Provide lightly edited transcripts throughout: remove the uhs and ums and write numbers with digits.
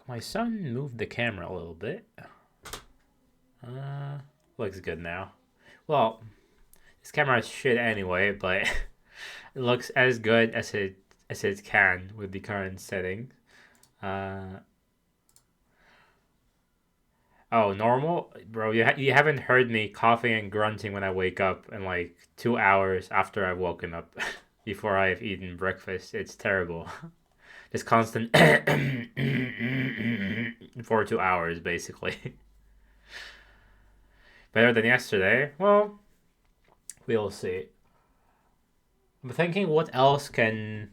My son moved the camera a little bit. Looks good now. Well, this camera is shit anyway, but it looks as good as it can with the current settings. Oh, normal, bro. You haven't heard me coughing and grunting when I wake up in like 2 hours after I've woken up, before I've eaten breakfast. It's terrible. Just constant for 2 hours, basically. Better than yesterday? Well, we'll see. I'm thinking what else can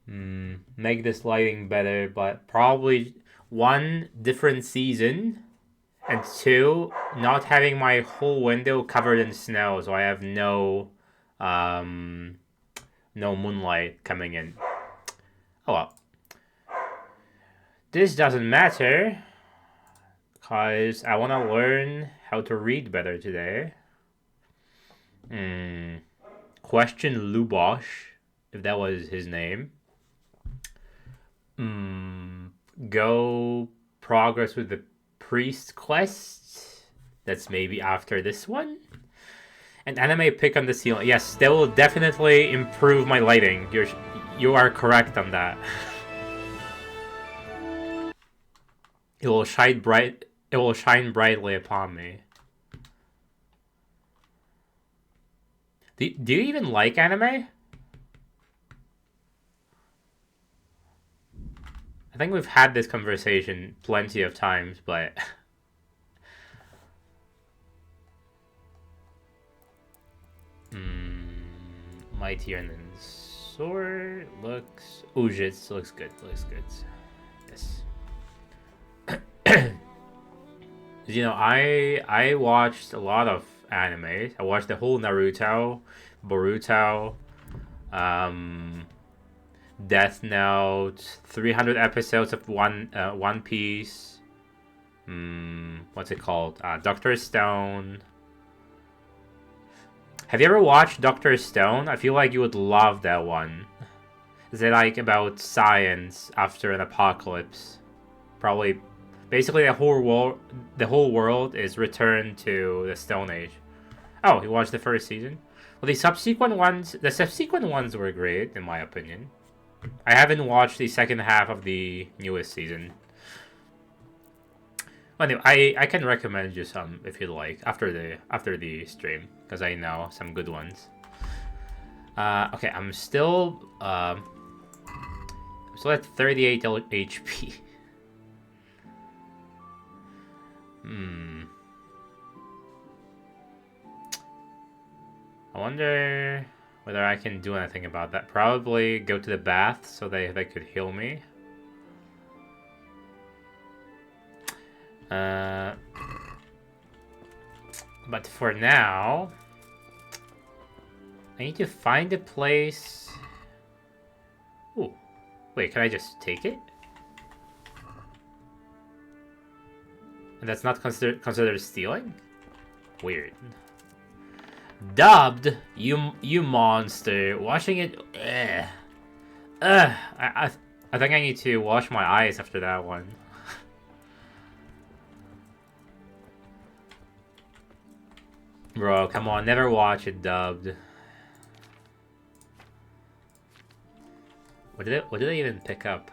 make this lighting better, but probably one, different season, and two, not having my whole window covered in snow, so I have um, no moonlight coming in. Oh well. This doesn't matter, because I want to learn how to read better today. Question Lubosh, if that was his name. Go progress with the priest quest. That's maybe after this one. And anime pick on the ceiling. Yes, that will definitely improve my lighting. You are correct on that. It will shine bright. It will shine brightly upon me. Do you even like anime? I think we've had this conversation plenty of times, but Mighty and Sword looks. Ujits looks good. Looks good. Yes. You know, I watched a lot of anime. I watched the whole Naruto, Boruto, Death Note, 300 episodes of One Piece. What's it called? Doctor Stone. Have you ever watched Doctor Stone? I feel like you would love that one. Is it like about science after an apocalypse? Probably. Basically, the whole world is returned to the Stone Age. Oh, you watched the first season? Well, the subsequent ones were great, in my opinion. I haven't watched the second half of the newest season. Well, anyway, I can recommend you some if you'd like after the stream, because I know some good ones. Okay, I'm still at 38 HP. I wonder whether I can do anything about that. Probably go to the bath so they could heal me. But for now, I need to find a place. Ooh, wait, can I just take it? And that's not considered stealing? Weird. Dubbed, you monster. Washing it. I think I need to wash my eyes after that one. Bro, come on, never watch it dubbed. What did I even pick up?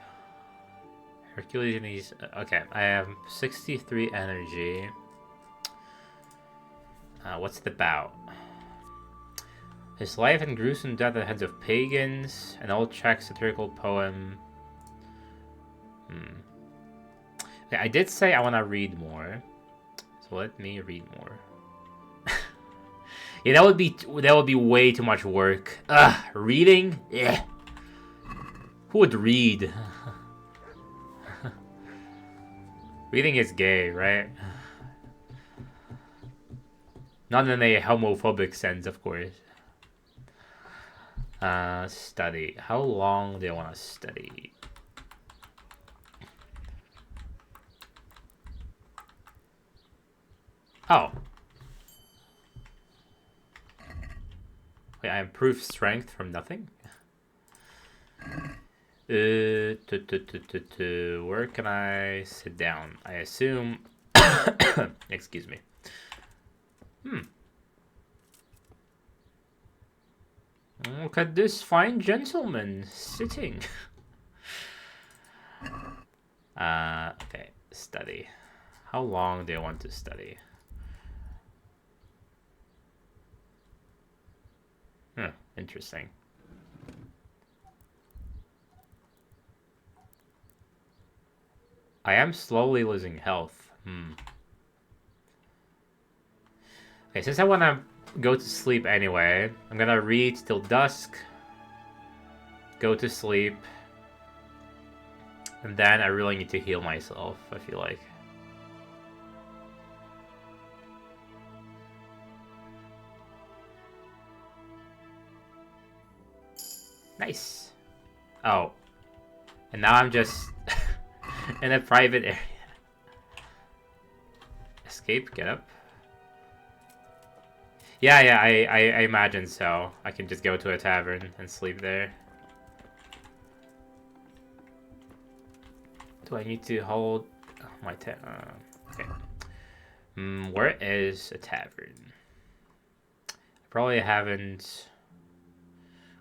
Hercules needs. Okay, I have 63 energy. What's it about? His life and gruesome death at the hands of pagans, an old Czech satirical poem. Okay, I did say I want to read more, so let me read more. Yeah, that would be way too much work. Reading? Yeah. Who would read? Reading is gay, right? Not in a homophobic sense, of course. Study. How long do I want to study? Oh. Wait, I improved strength from nothing? Where can I sit down? I assume. Excuse me. Look at this fine gentleman sitting. Okay, study. How long do I want to study? Interesting. I am slowly losing health. Okay, since I want to go to sleep anyway, I'm gonna read till dusk, go to sleep, and then I really need to heal myself, I feel like. Nice. Oh. And now I'm just in a private area. Escape, get up. Yeah, I imagine so. I can just go to a tavern and sleep there. Do I need to hold my okay. Where is a tavern? I probably haven't.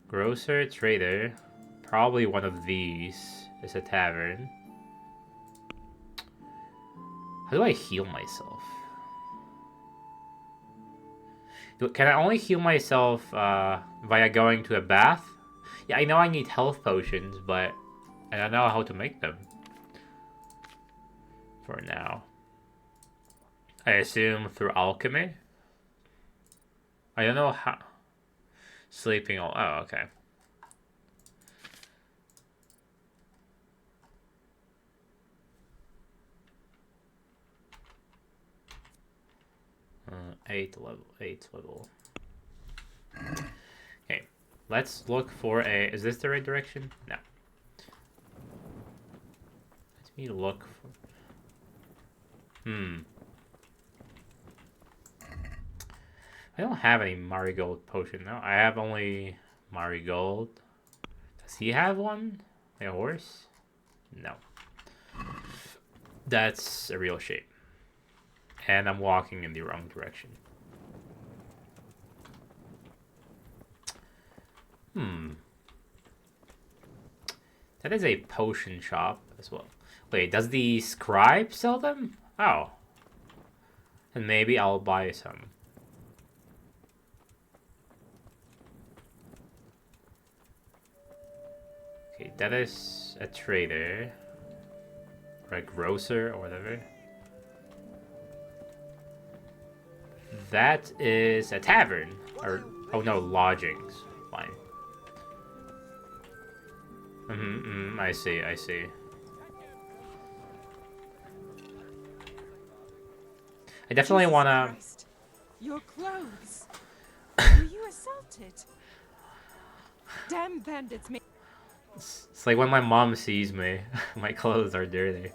Grocer, trader. Probably one of these is a tavern. How do I heal myself? Can I only heal myself via going to a bath? Yeah, I know I need health potions, but I don't know how to make them. For now. I assume through alchemy? I don't know how... Sleeping all... Oh, okay. Eighth level. Okay, let's look for a... Is this the right direction? No. Let me look for... I don't have any marigold potion now. I have only marigold. Does he have one? A horse? No. That's a real shame. And I'm walking in the wrong direction. That is a potion shop as well. Wait, does the scribe sell them? Oh. And maybe I'll buy some. Okay, that is a trader. Or a grocer or whatever. That is a tavern. Or, oh no, lodgings. Fine. I see. I definitely wanna... Christ. Your clothes. Were you assaulted? Damn bandits make... It's like when my mom sees me, my clothes are dirty.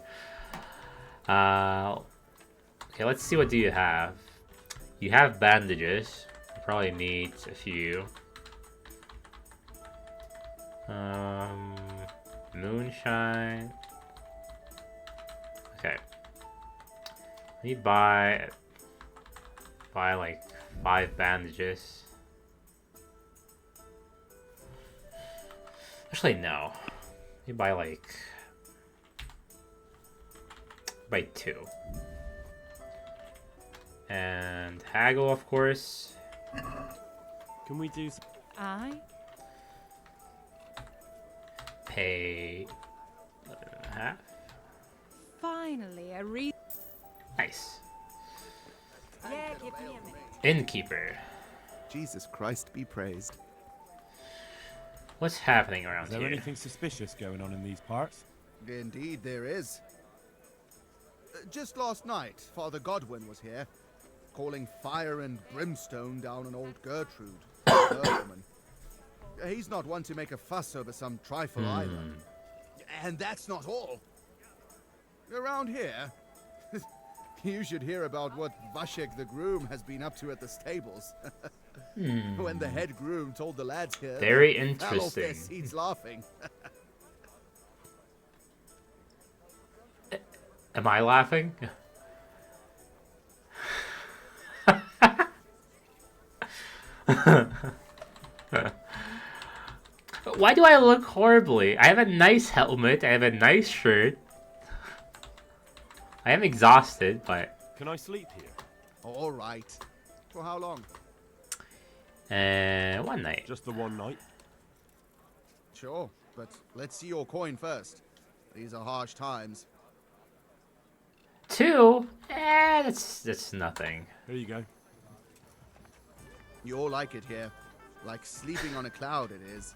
Okay, let's see, what do you have? You have bandages. You probably need a few. Moonshine. Okay. Let me buy like 5 bandages. Actually, no. Let me buy like... Buy 2. And haggle, of course. Can we do... I? Pay... 11.5. Finally, a reason. Nice. Yeah, give me a minute. Innkeeper. Jesus Christ be praised. What's happening around Is there here? anything suspicious going on in these parts? Indeed there is. Just last night, Father Godwin was here, calling fire and brimstone down on old Gertrude, her woman. He's not one to make a fuss over some trifle either. And that's not all. Around here, you should hear about what Vashek the groom has been up to at the stables. When the head groom told the lads here, Very they fell off their interesting. seats laughing. Am I laughing? Why do I look horribly? I have a nice helmet, I have a nice shirt. I am exhausted, but... Can I sleep here? All right. For how long? One night. Just the one night? Sure, but let's see your coin first. These are harsh times. 2? That's nothing. Here you go. You all like it here. Like sleeping on a cloud it is.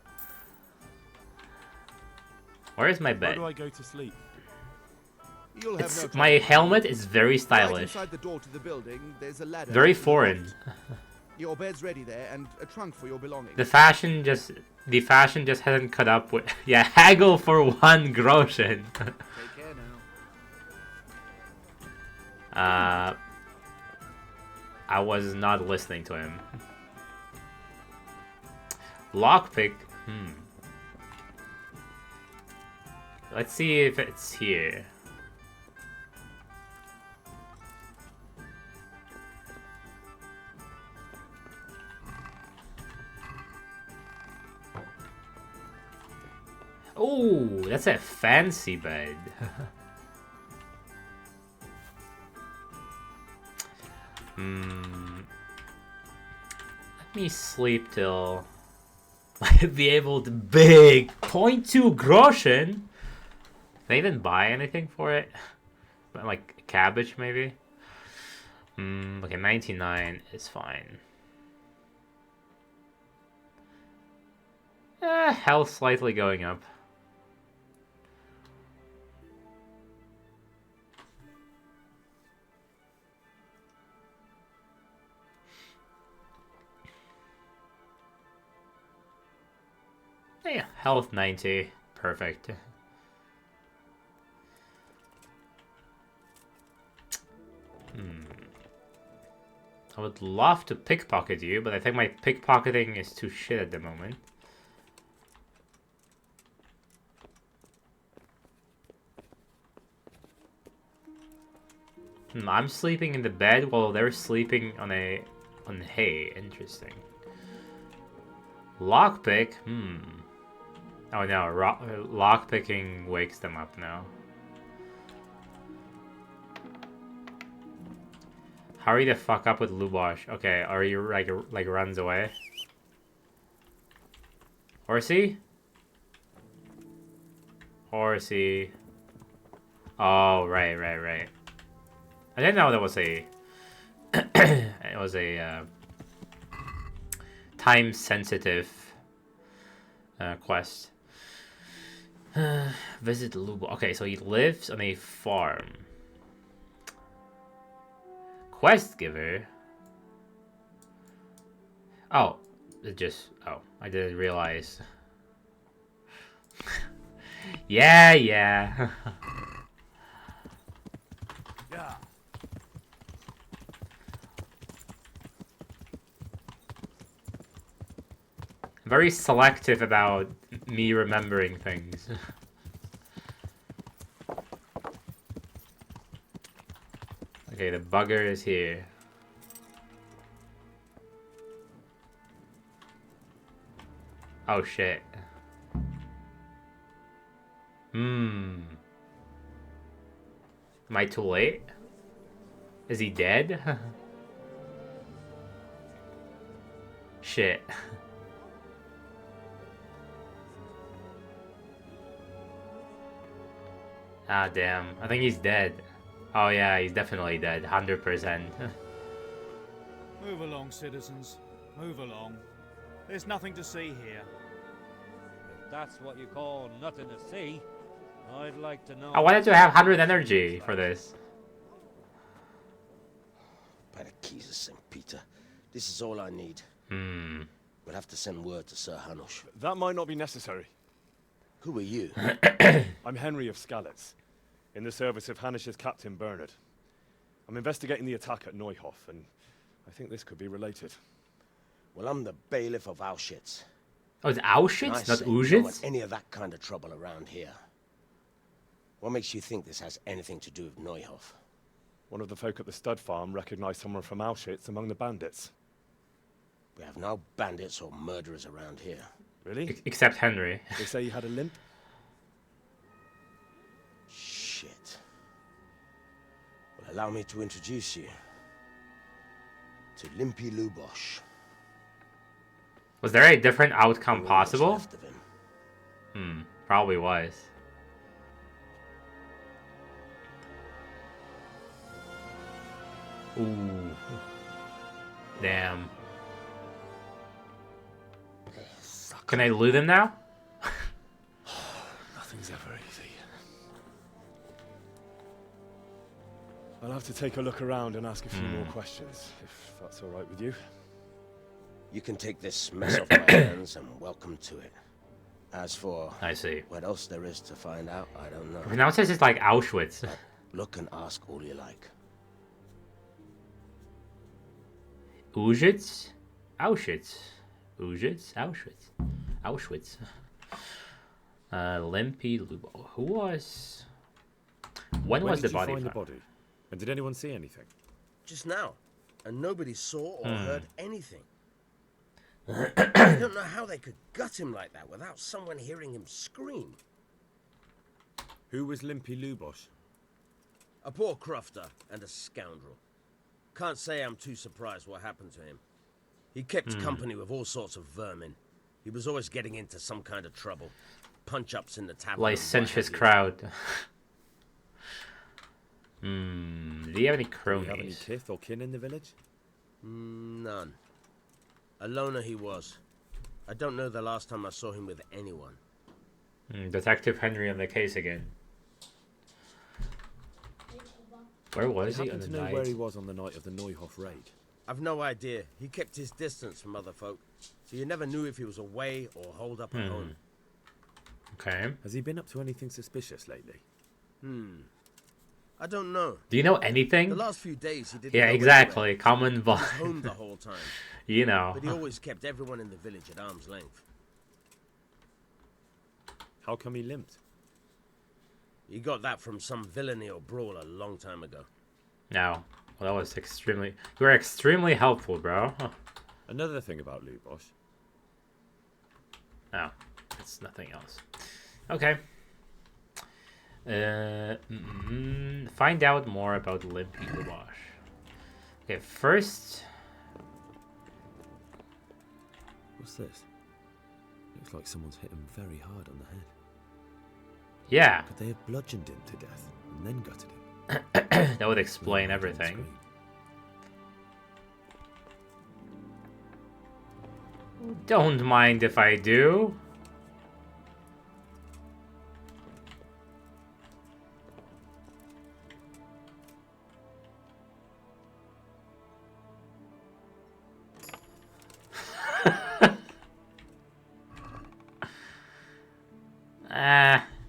Where's my Where bed? do I go to sleep? You'll have no trouble. My helmet is very Right stylish. inside the door to the building, there's a ladder. Very to the foreign. loft. Your bed's ready there, and a trunk for your belongings. The fashion just hasn't caught up with... Yeah, haggle for 1 groschen. Take care now. I was not listening to him. Lockpick. Let's see if it's here. Oh, that's a fancy bed. Let me sleep till I be able to big 0.2 groschen. Can I even buy anything for it? Like cabbage maybe? Okay, 99 is fine. Health slightly going up. Yeah, health 90. Perfect. I would love to pickpocket you, but I think my pickpocketing is too shit at the moment. I'm sleeping in the bed while they're sleeping on hay. Interesting. Lockpick? Oh no, lockpicking wakes them up now. Hurry the fuck up with Lubosh. Okay, are you like runs away? Horsey? Horsey. Oh, right. I didn't know that was a it was a time sensitive quest. Visit Lubo. Okay, so he lives on a farm. Quest giver. Oh, I didn't realize. Yeah. Yeah. Very selective about me remembering things. Okay, the bugger is here. Oh shit. Am I too late? Is he dead? Shit. Ah, damn. I think he's dead. Oh yeah, he's definitely dead. 100%. Move along, citizens. Move along. There's nothing to see here. If that's what you call nothing to see, I'd like to know... I wanted to have 100 energy for this. By the keys of St. Peter, this is all I need. We'll have to send word to Sir Hanush. That might not be necessary. Who are you? I'm Henry of Skalitz, in the service of Hanush's Captain Bernard. I'm investigating the attack at Neuhof, and I think this could be related. Well, I'm the bailiff of Auschwitz. Oh, it's And I Auschwitz, not say we don't want Auschwitz? any of that kind of trouble around here. What makes you think this has anything to do with Neuhoff? One of the folk at the stud farm recognized someone from Auschwitz among the bandits. We have no bandits or murderers around here. Really? Except Henry. They say he had a limp? Shit. Well, allow me to introduce you to Limpy Lubosh. Was there a different outcome All that's possible? left of him. Probably was. Ooh. Damn. Can I loot him now? Nothing's ever easy. I'll have to take a look around and ask a few more questions, if that's all right with you. You can take this mess off my hands and welcome to it. As for I see. what else there is to find out, I don't know. Pronounces it like Auschwitz. Look and ask all you like. Auschwitz? Auschwitz. Auschwitz? Auschwitz. Auschwitz. Limpy Lubo. Who was... When was the body When did you find the found? body? And did anyone see anything? Just now. And nobody saw or heard anything. I don't know how they could gut him like that without someone hearing him scream. Who was Limpy Lubosh? A poor crofter and a scoundrel. Can't say I'm too surprised what happened to him. He kept company with all sorts of vermin. He was always getting into some kind of trouble. Punch-ups in the tavern. Licentious crowd. Do you have any Do cronies? you have any kith or kin in the village? None. A loner he was. I don't know the last time I saw him with anyone. Detective Henry on the case again. Where was Do he you on happen the to know night? where he was on the night of the Neuhoff raid? I've no idea. He kept his distance from other folk, so you never knew if he was away or holed up at home. Okay. Has he been up to anything suspicious lately? I don't know. Do you know anything? The last few days he didn't Yeah, go exactly. anywhere. Common He was vibe. home the whole time, You know. but he always kept everyone in the village at arm's length. How come he limped? He got that from some villainy or brawl a long time ago. No. Well, that was extremely... You were extremely helpful, bro. Another thing about Lubosh. No. It's nothing else. Okay. Find out more about Limpy Lubosh. Okay, first... What's this? Looks like someone's hit him very hard on the head. Yeah. Could they have bludgeoned him to death and then gutted him? That would explain everything. Don't mind if I do.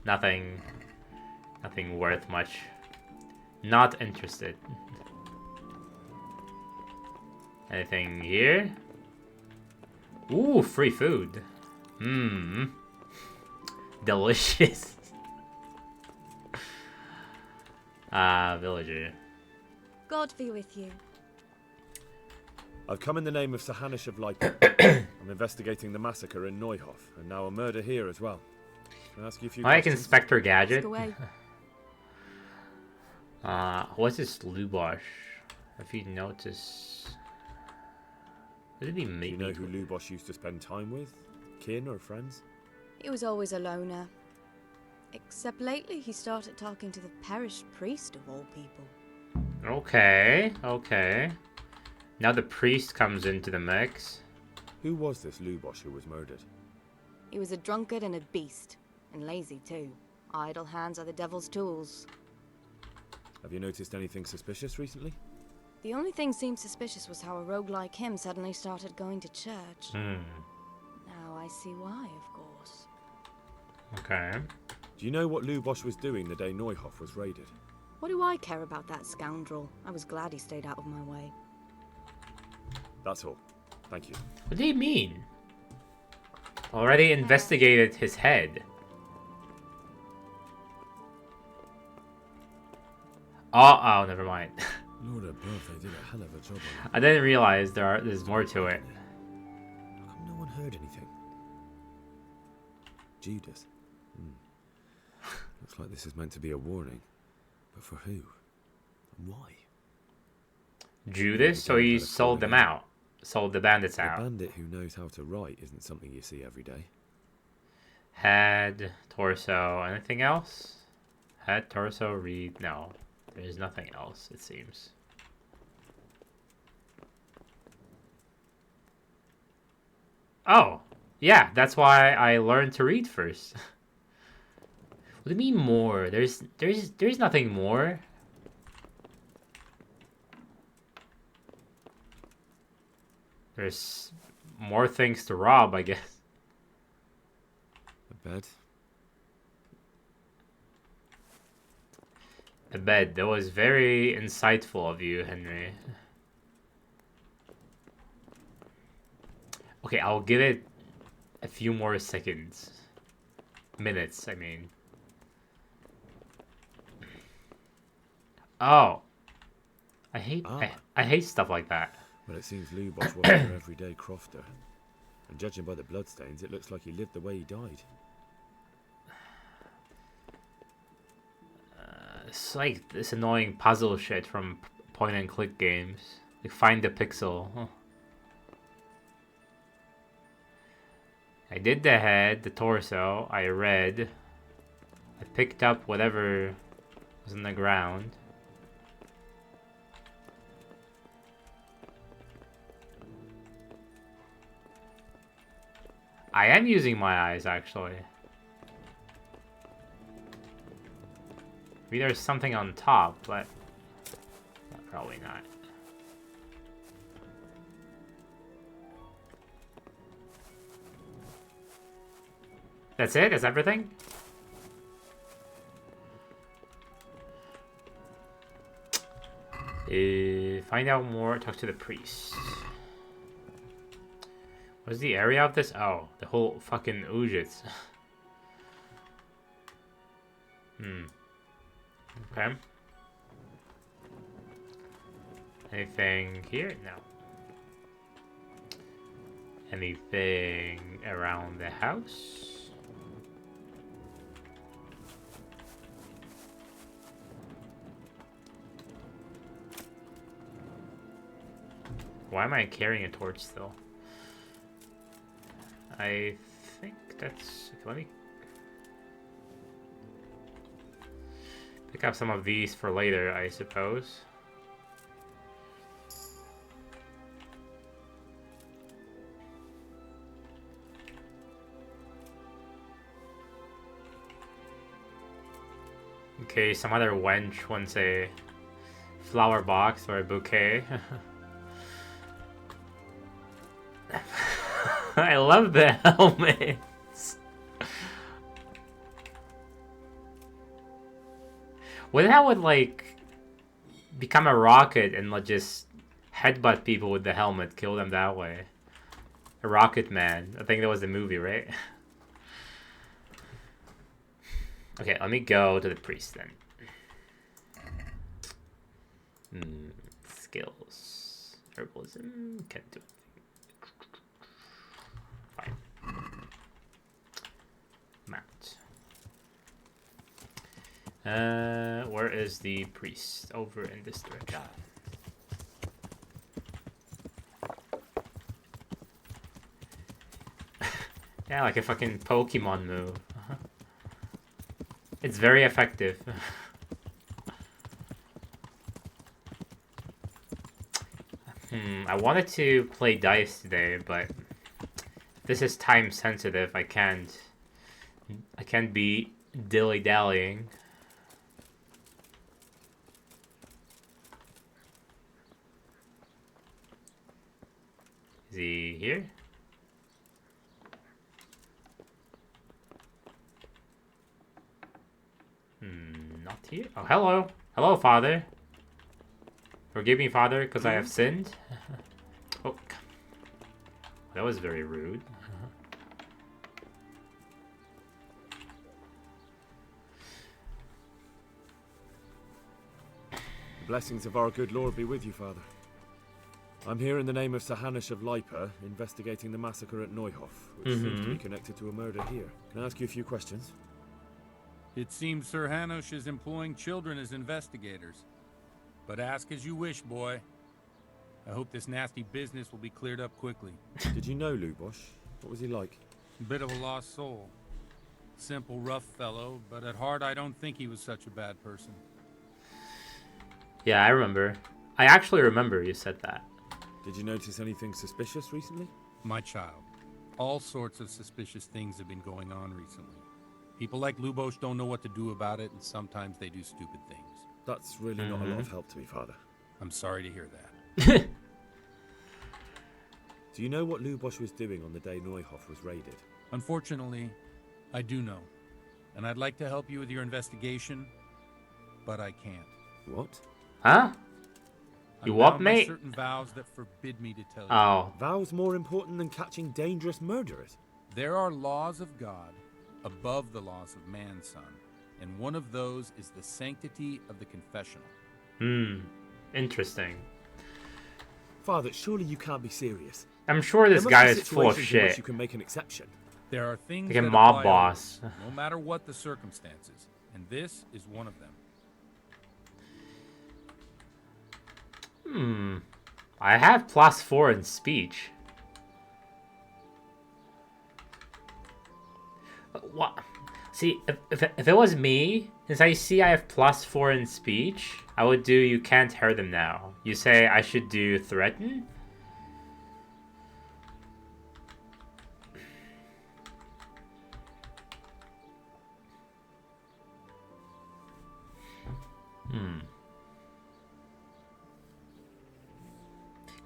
Nothing. Nothing worth much. Not interested. Anything here? Ooh, free food. Delicious. Villager. God be with you. I've come in the name of Sir Hanish of Leipen. I'm investigating the massacre in Neuhoff, and now a murder here as well. Can I ask you a few Like questions? Inspector Gadget. Ask away. What's this Lubosh? If you notice... Would it be Do maybe? you know who Lubosh used to spend time with? Kin or friends? He was always a loner. Except lately he started talking to the parish priest of all people. Okay, okay. Now the priest comes into the mix. Who was this Lubosh who was murdered? He was a drunkard and a beast. And lazy too. Idle hands are the devil's tools. Have you noticed anything suspicious recently? The only thing seemed suspicious was how a rogue like him suddenly started going to church. Now I see why, of course. Okay. Do you know what Lubosh was doing the day Neuhoff was raided? What do I care about that scoundrel? I was glad he stayed out of my way. That's all. Thank you. What do you mean? Already investigated his head. Oh, never mind. Lord above, they did a hell of a job on I didn't realize there's more to it. How come no one heard anything? Judas. Looks like this is meant to be a warning. But for who? And why? Judas, so he sold them out. Sold the bandits out. A bandit who knows how to write isn't something you see every day. Head, torso, anything else? Head, torso, read. No, there's nothing else, it seems. Oh, yeah, that's why I learned to read first. What do you mean more? There's nothing more. There's more things to rob, I guess. A bed? A bed. That was very insightful of you, Henry. Okay, I'll give it a few more seconds. Minutes, I mean. Oh. I hate stuff like that. Well, it seems Lubos wasn't your everyday crofter. And judging by the bloodstains, it looks like he lived the way he died. It's like this annoying puzzle shit from point-and-click games. Like, find the pixel. Huh. I did the head, the torso, I read. I picked up whatever was on the ground. I am using my eyes, actually. Maybe there's something on top, but probably not. That's it? That's everything? Find out more, talk to the priest. What's the area of this? Oh, the whole fucking Ujits. Okay. Anything here? No. Anything around the house? Why am I carrying a torch still? I think that's... Okay, let me pick up some of these for later, I suppose. Okay, some other wench wants a flower box or a bouquet. I love the helmets. What if I would, like, become a rocket and, like, just headbutt people with the helmet, kill them that way? A Rocket Man. I think that was the movie, right? Okay, let me go to the priest then. Skills. Herbalism. Can't do it. Fine. Mount. Where is the priest? Over in this direction. Yeah, like a fucking Pokemon move. It's very effective. I wanted to play dice today, but this is time sensitive. I can't be dilly-dallying. Is he here? Not here. Oh, hello. Hello, Father. Forgive me, Father, because I have sinned. Oh, that was very rude. Blessings of our good Lord be with you, Father. I'm here in the name of Sir Hanush of Lipa, investigating the massacre at Neuhof, which seems to be connected to a murder here. Can I ask you a few questions? It seems Sir Hanush is employing children as investigators. But ask as you wish, boy. I hope this nasty business will be cleared up quickly. Did you know Lubosh? What was he like? Bit of a lost soul. Simple, rough fellow, but at heart I don't think he was such a bad person. Yeah, I remember. I actually remember you said that. Did you notice anything suspicious recently? My child, all sorts of suspicious things have been going on recently. People like Lubosh don't know what to do about it, and sometimes they do stupid things. That's really not a lot of help to me, Father. I'm sorry to hear that. Do you know what Lubosh was doing on the day Neuhof was raided? Unfortunately, I do know. And I'd like to help you with your investigation, but I can't. What? Huh? You I'm what, bound by mate? certain vows that forbid me to tell you. Oh. Vows more important than catching dangerous murderers? There are laws of God above the laws of man, son. And one of those is the sanctity of the confessional. Interesting. Father, surely you can't be serious. I'm sure this There must guy be is full of situations in which shit. you can make an exception. There are things Like a that mob apply boss. always, no matter what the circumstances. And this is one of them. I have +4 in speech. What? See, if it was me, since I see I have +4 in speech, I would do you can't hurt them now. You say I should do threaten?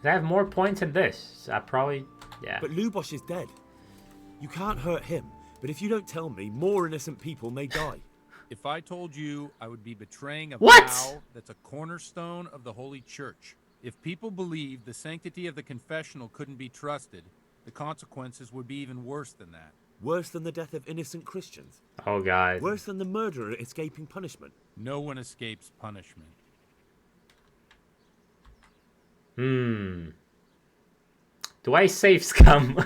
I have more points than this. So I probably, yeah. But Lubosh is dead. You can't hurt him. But if you don't tell me, more innocent people may die. If I told you, I would be betraying a What? vow that's a cornerstone of the Holy Church. If people believed the sanctity of the confessional couldn't be trusted, the consequences would be even worse than that. Worse than the death of innocent Christians. Oh, God. Worse than the murderer escaping punishment. No one escapes punishment. Do I save scum?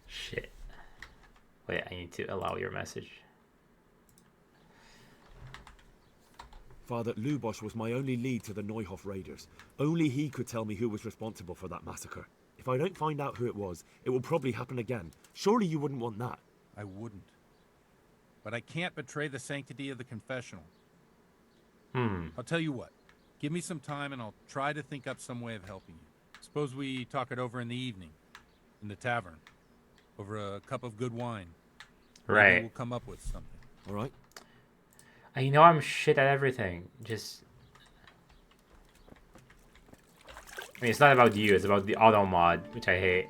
Shit. Wait, I need to allow your message. Father, Lubosh was my only lead to the Neuhof raiders. Only he could tell me who was responsible for that massacre. If I don't find out who it was, it will probably happen again. Surely you wouldn't want that. I wouldn't. But I can't betray the sanctity of the confessional. I'll tell you what. Give me some time and I'll try to think up some way of helping you. Suppose we talk it over in the evening. In the tavern. Over a cup of good wine. Right. Maybe we'll come up with something. All right? You know I'm shit at everything. Just... I mean, it's not about you. It's about the auto mod, which I hate.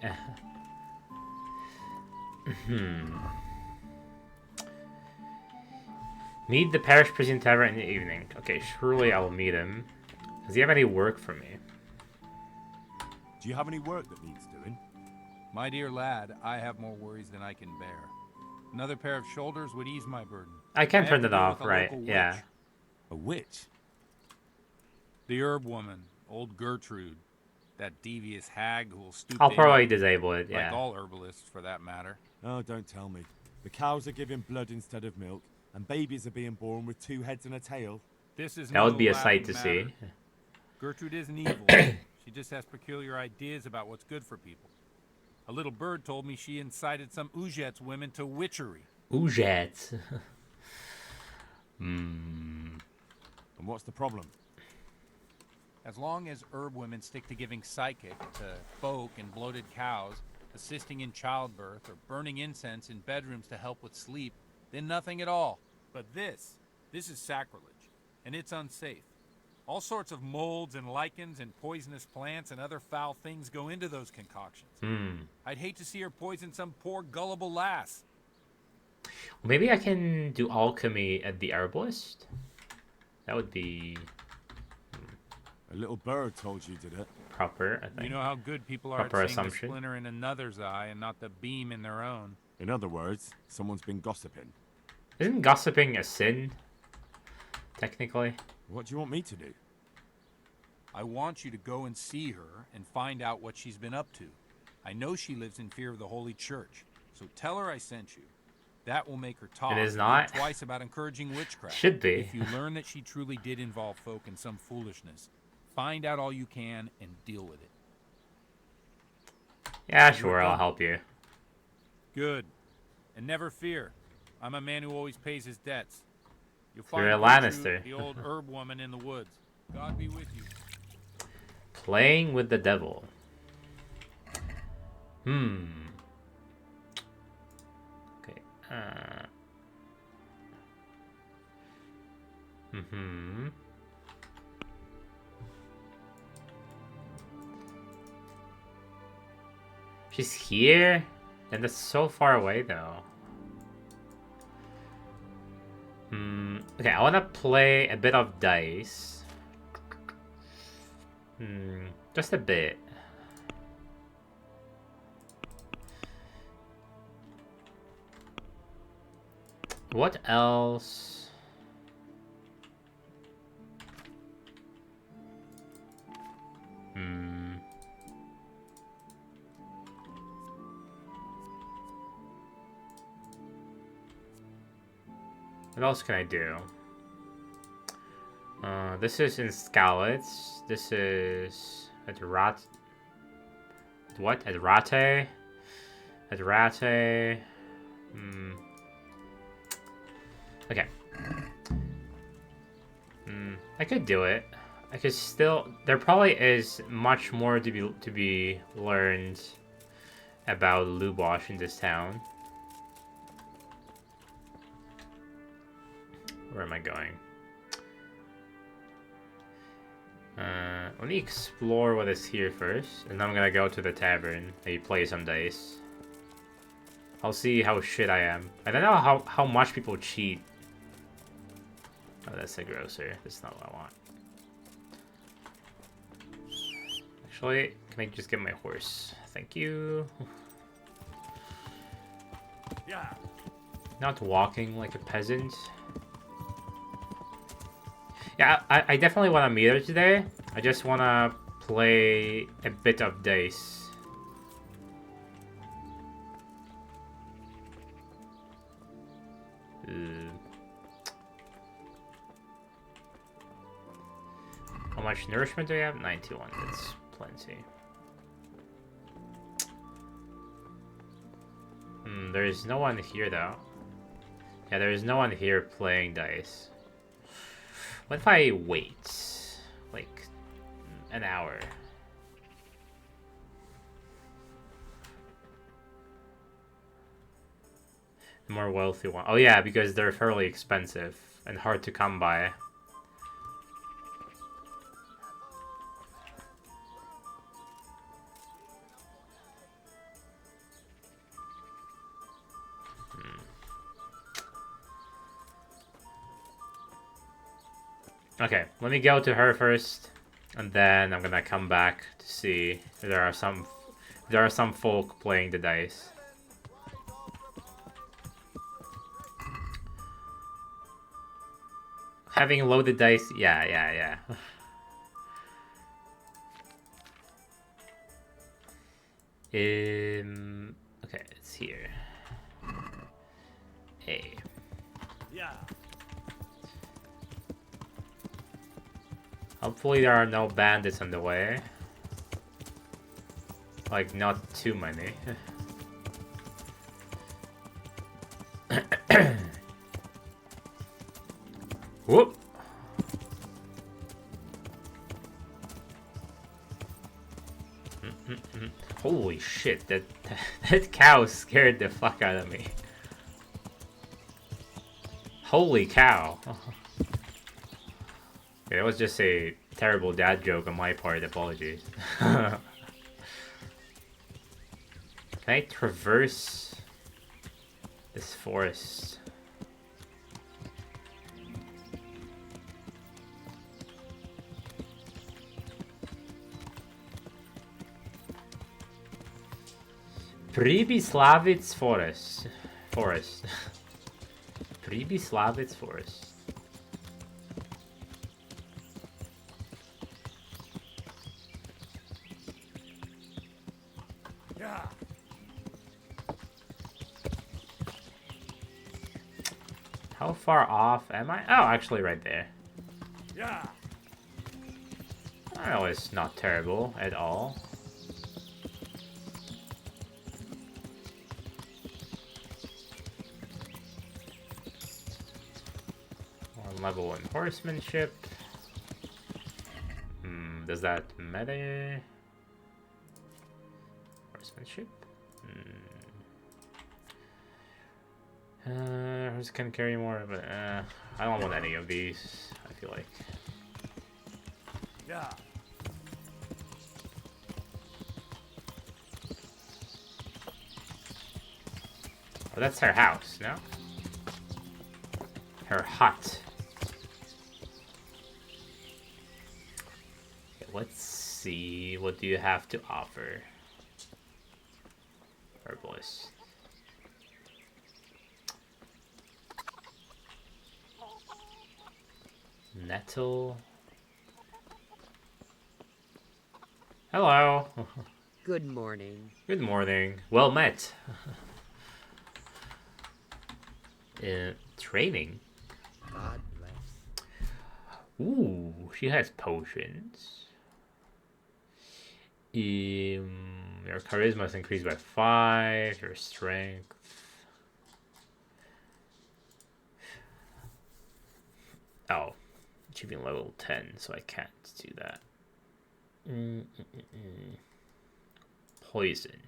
Meet the parish prison tavern in the evening. Okay, surely I will meet him. Does he have any work for me? Do you have any work that needs doing? My dear lad, I have more worries than I can bear. Another pair of shoulders would ease my burden. I can't turn have it to deal off, with a right? local Yeah. witch. A witch? The herb woman, old Gertrude. That devious hag who will stoop I'll to probably anything, disable it, like yeah. all herbalists for that matter. Oh, don't tell me. The cows are giving blood instead of milk, and babies are being born with 2 heads and a tail. This is That would no be a laughing sight to matter. see. Gertrude isn't evil. She just has peculiar ideas about what's good for people. A little bird told me she incited some Ujet's women to witchery. Ujet. And what's the problem? As long as herb women stick to giving psychic to folk and bloated cows, assisting in childbirth, or burning incense in bedrooms to help with sleep, then nothing at all. But this is sacrilege, and it's unsafe. All sorts of molds and lichens and poisonous plants and other foul things go into those concoctions. I'd hate to see her poison some poor gullible lass. Maybe I can do alchemy at the herbalist? That would be A little bird told you did it. proper, I think. You know how good people are Proper at seeing the assumption. splinter in another's eye and not the beam in their own. In other words, someone's been gossiping. Isn't gossiping a sin? Technically? What do you want me to do? I want you to go and see her and find out what she's been up to. I know she lives in fear of the Holy Church, so tell her I sent you. That will make her talk It is not. think twice about encouraging witchcraft. Should be. If you learn that she truly did involve folk in some foolishness, find out all you can and deal with it. Yeah, sure, I'll help you. Good. And never fear. I'm a man who always pays his debts. You'll You're find a Gertrude, Lannister. the old herb woman in the woods. God be with you. Playing with the devil. Okay. She's here? And that's so far away, though. Okay, I want to play a bit of dice. Just a bit. What else? What else can I do? This is in Scalets. This is at Rat. What? At Rate? At Rate. Okay. I could do it. I could still. There probably is much more to be learned about Lubosh in this town. Where am I going? Let me explore what is here first, and then I'm gonna go to the tavern, maybe play some dice. I'll see how shit I am. I don't know how much people cheat. Oh, that's a grocer. That's not what I want. Actually, can I just get my horse? Thank you. Yeah. Not walking like a peasant. Yeah, I definitely want to meet her today. I just want to play a bit of dice. How much nourishment do I have? 91. That's plenty. There is no one here though. Yeah, there is no one here playing dice. What if I wait, like, an hour? The more wealthy one. Oh yeah, because they're fairly expensive and hard to come by. Okay, let me go to her first, and then I'm gonna come back to see if there are some folk playing the dice. Having loaded dice, yeah. Okay, it's here. A. Yeah. Hopefully there are no bandits on the way. Like, not too many. Whoop! Holy shit, that cow scared the fuck out of me. Holy cow. Okay, that was just a terrible dad joke on my part, apologies. Can I traverse this forest? Pribyslavitz forest. Pribyslavitz forest. How far off am I? Oh, actually right there. Oh, it's not terrible at all. One level 1 horsemanship. Does that matter? Horsemanship? Who's can carry more? But I don't want any of these. I feel like. Yeah. Oh, that's her house, no? Her hut. Okay, let's see. What do you have to offer? Herbalist. Nettle. Hello. Good morning. Good morning. Well met. Training. God bless. Ooh, she has potions. Your charisma is increased by 5. Your strength. Oh, achieving level 10, so I can't do that. Poison.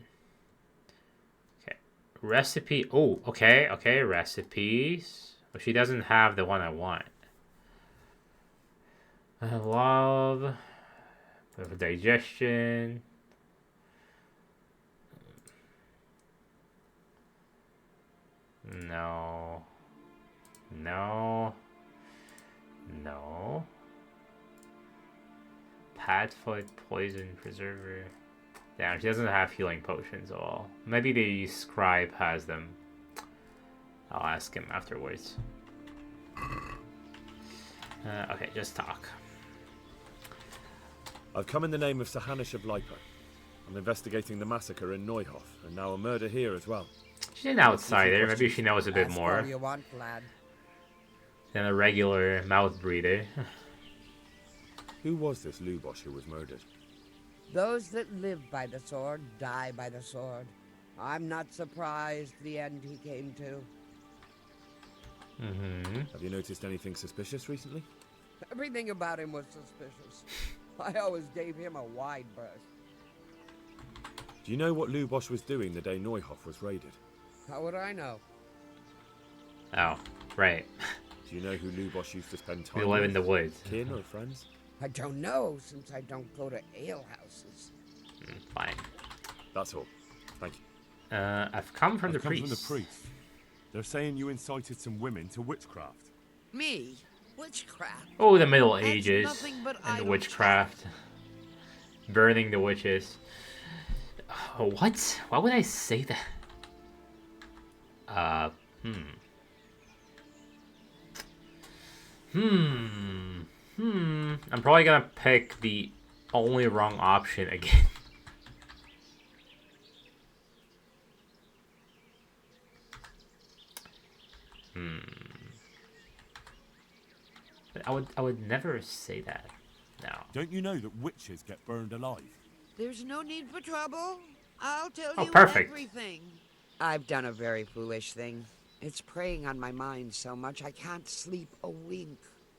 Okay. Recipe. Oh, okay, okay. Recipes. But she doesn't have the one I want. I love for digestion. No. No. No. Padfoot, poison, preserver. Damn, she doesn't have healing potions at all. Maybe the scribe has them. I'll ask him afterwards. Okay, just talk. I've come in the name of Sahanish of Lipa. I'm investigating the massacre in Neuhof, and now a murder here as well. She's an outsider. Maybe she knows a bit Ask more all you want, lad. than a regular mouth breather. Who was this Lubosh who was murdered? Those that live by the sword die by the sword. I'm not surprised the end he came to. Have you noticed anything suspicious recently? Everything about him was suspicious. I always gave him a wide berth. Do you know what Lubosh was doing the day Neuhof was raided? How would I know? Oh, right. Do you know who Lubosh used to spend time We live with? in the woods. Kin or friends? I don't know, since I don't go to alehouses. Fine. That's all. Thank you. I've come from the I've come priest. from the priest. They're saying you incited some women to witchcraft. Me? Witchcraft? Oh, the Middle That's Ages nothing but and the idle witchcraft. Burning the witches. Oh, what? Why would I say that? I'm probably gonna pick the only wrong option again. But I would never say that. No. Don't you know that witches get burned alive? There's no need for trouble. I'll tell Oh, you perfect. everything. I've done a very foolish thing. It's preying on my mind so much I can't sleep a wink.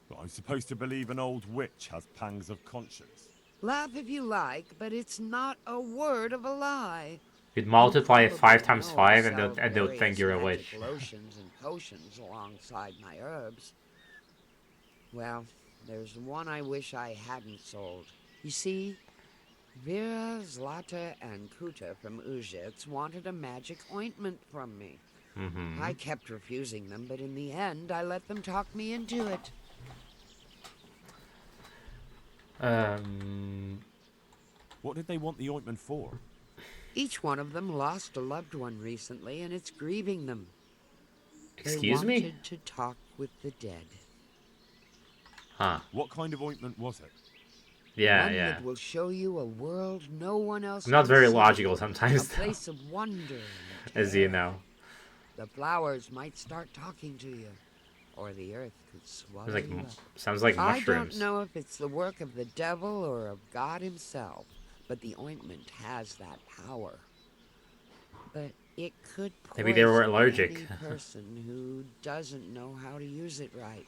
But I'm supposed to believe an old witch has pangs of conscience. Laugh if you like, but it's not a word of a lie. You'd multiply it 5 Probably times know 5 I and sell they'll think various you're a magic witch. Lotions and potions alongside my herbs. Well, there's one I wish I hadn't sold. You see, Vera, Zlata, and Kuta from Uzhitz wanted a magic ointment from me. I kept refusing them, but in the end, I let them talk me into it. What did they want the ointment for? Each one of them lost a loved one recently, and it's grieving them. Excuse they me? wanted to talk with the dead. Huh. What kind of ointment was it? Yeah, One yeah. that will show you a world no one else I'm not can very see. logical sometimes, A though, place of wonder and as you terror. know. The flowers might start talking to you, or the earth could swallow It's like, you up. sounds like I don't mushrooms. know if it's the work of the devil or of God himself, but the ointment has that power. But it could Maybe they were poison allergic. any person who doesn't know how to use it right.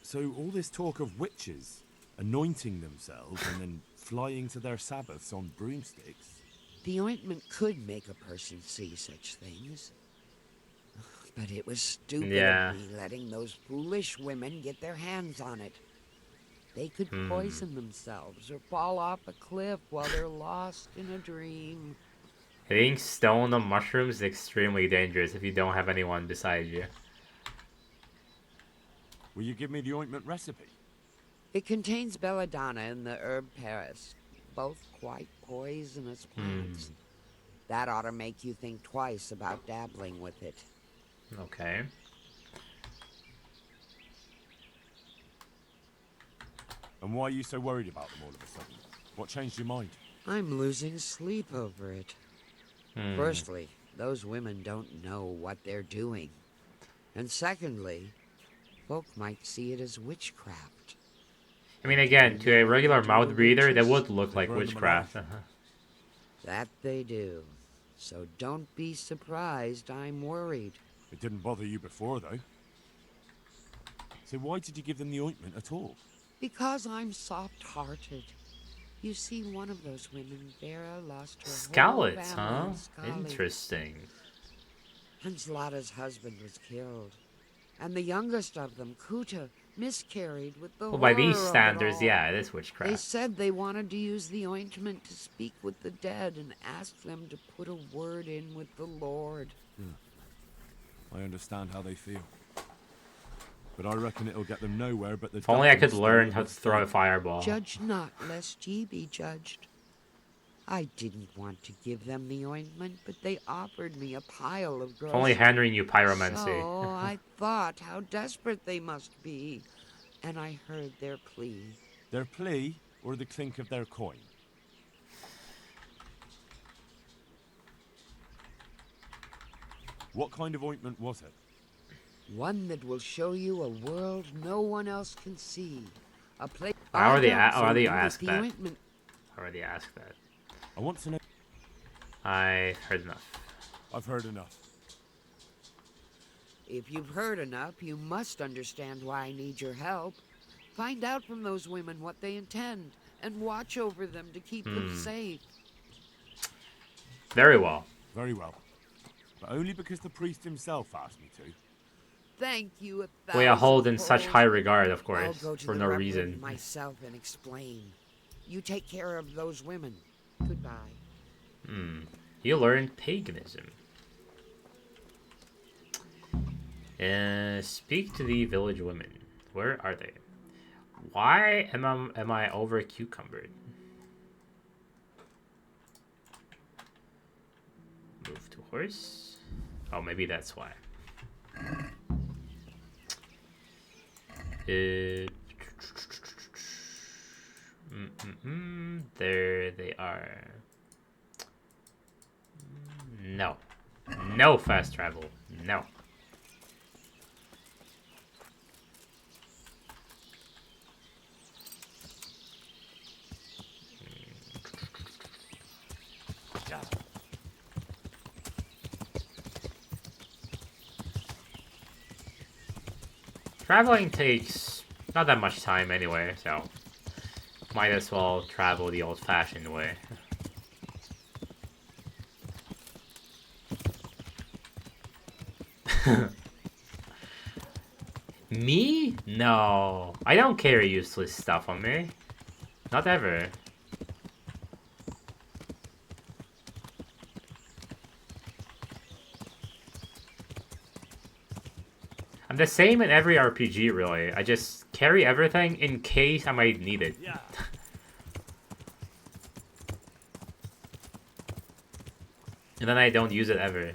So all this talk of witches anointing themselves and then flying to their sabbaths on broomsticks. The ointment could make a person see such things. But it was stupid Yeah. of me letting those foolish women get their hands on it. They could poison themselves or fall off a cliff while they're lost in a dream. Hitting stone on mushrooms is extremely dangerous if you don't have anyone beside you. Will you give me the ointment recipe? It contains belladonna and the herb Paris, both quite poisonous plants. That ought to make you think twice about dabbling with it. Okay. And why are you so worried about them all of a sudden? What changed your mind? I'm losing sleep over it. Firstly, those women don't know what they're doing. And secondly, folk might see it as witchcraft. I mean, again, to a regular mouth breather, that would look like burn them witchcraft. That they do. So don't be surprised I'm worried. It didn't bother you before, though. So why did you give them the ointment at all? Because I'm soft-hearted. You see, one of those women, Vera, lost her Scallots, whole huh? family in Scali. Interesting. And Zlata's husband was killed. And the youngest of them, Kuta, miscarried with the Well, by these horror of it standards, all. yeah, it is They witchcraft. said they wanted to use the ointment to speak with the dead and ask them to put a word in with the Lord. I understand how they feel. But I reckon it'll get them nowhere but the If only I could darkness learn that how to throw a will fireball. Judge not, lest ye be judged. I didn't want to give them the ointment, but they offered me a pile of If groceries. only Henry knew pyromancy. So I thought how desperate they must be, and I heard their plea. Their plea or the clink of their coin? What kind of ointment was it? One that will show you a world no one else can see. A place. I already the asked that. ointment. I already asked that. I want to know. I heard enough. I've heard enough. If you've heard enough, you must understand why I need your help. Find out from those women what they intend, and watch over them to keep them safe. Very well. Very well. But only because the priest himself asked me to. Thank you. We are held in such high regard, of I'll course, go to for the no Reverend reason. myself and explain. You take care of those women. Goodbye. You learned paganism. Speak to the village women. Where are they? Why am I over cucumbered? Move to horse. Oh, maybe that's why. There they are. No. No fast travel. No. Traveling takes not that much time anyway, so might as well travel the old-fashioned way. Me? No. I don't carry useless stuff on me. Not ever. I'm the same in every RPG, really. I just carry everything in case I might need it. Yeah. And then I don't use it ever.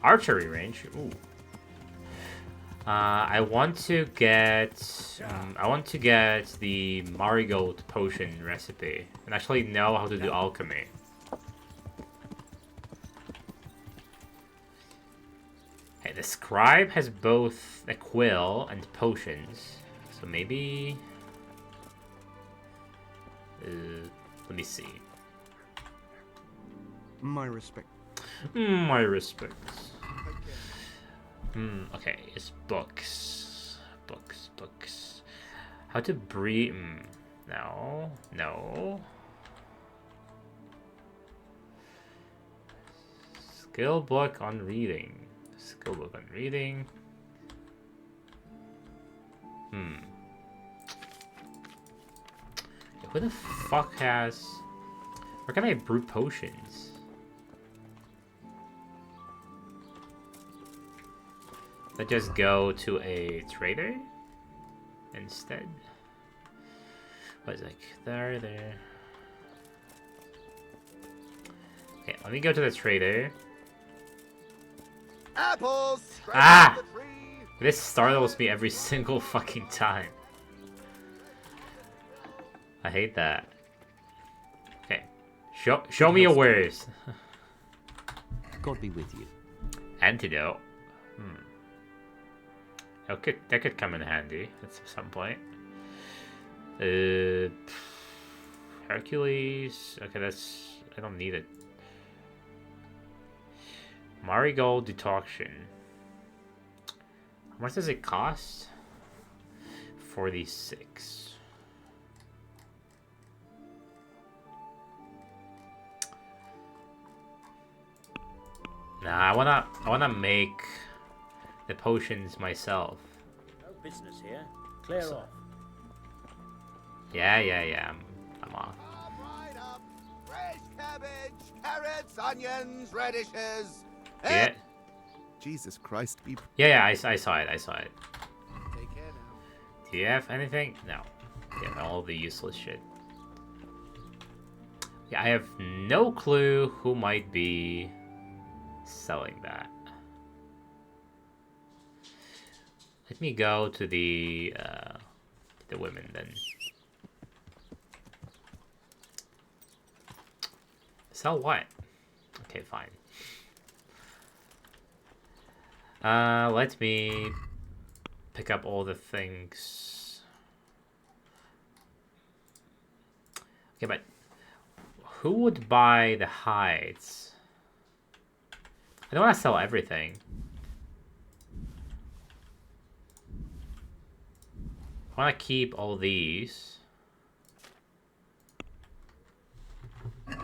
Archery range. Ooh. I want to get the marigold potion recipe and actually know how to do alchemy. Okay, the scribe has both a quill and potions, so maybe. Let me see. My respect. My respects. Okay, it's books. Books. How to breathe. No. Skill book on reading. Who the fuck has... Where can I brew potions? Let's just go to a trader instead. What is it? There. Okay, let me go to the trader. Apples! Ah! This startles me every single fucking time. I hate that. Okay. Show me your wares. God be with you. Antidote. Okay, that could come in handy at some point. Hercules. Okay, that's... I don't need it. Marigold decoction. How much does it cost? 46. Nah, I wanna make the potions myself. No business here. Clear off. Yeah. I'm off. Right up. Fresh cabbage, carrots, onions, radishes. Yeah. Jesus Christ, be... Yeah, I saw it. Take care now. Do you have anything? No. Yeah, all the useless shit. Yeah, I have no clue who might be selling that. Let me go to the women then. Sell what? Okay, fine. Let me pick up all the things. Okay, but who would buy the hides? I don't want to sell everything. I want to keep all these. Okay,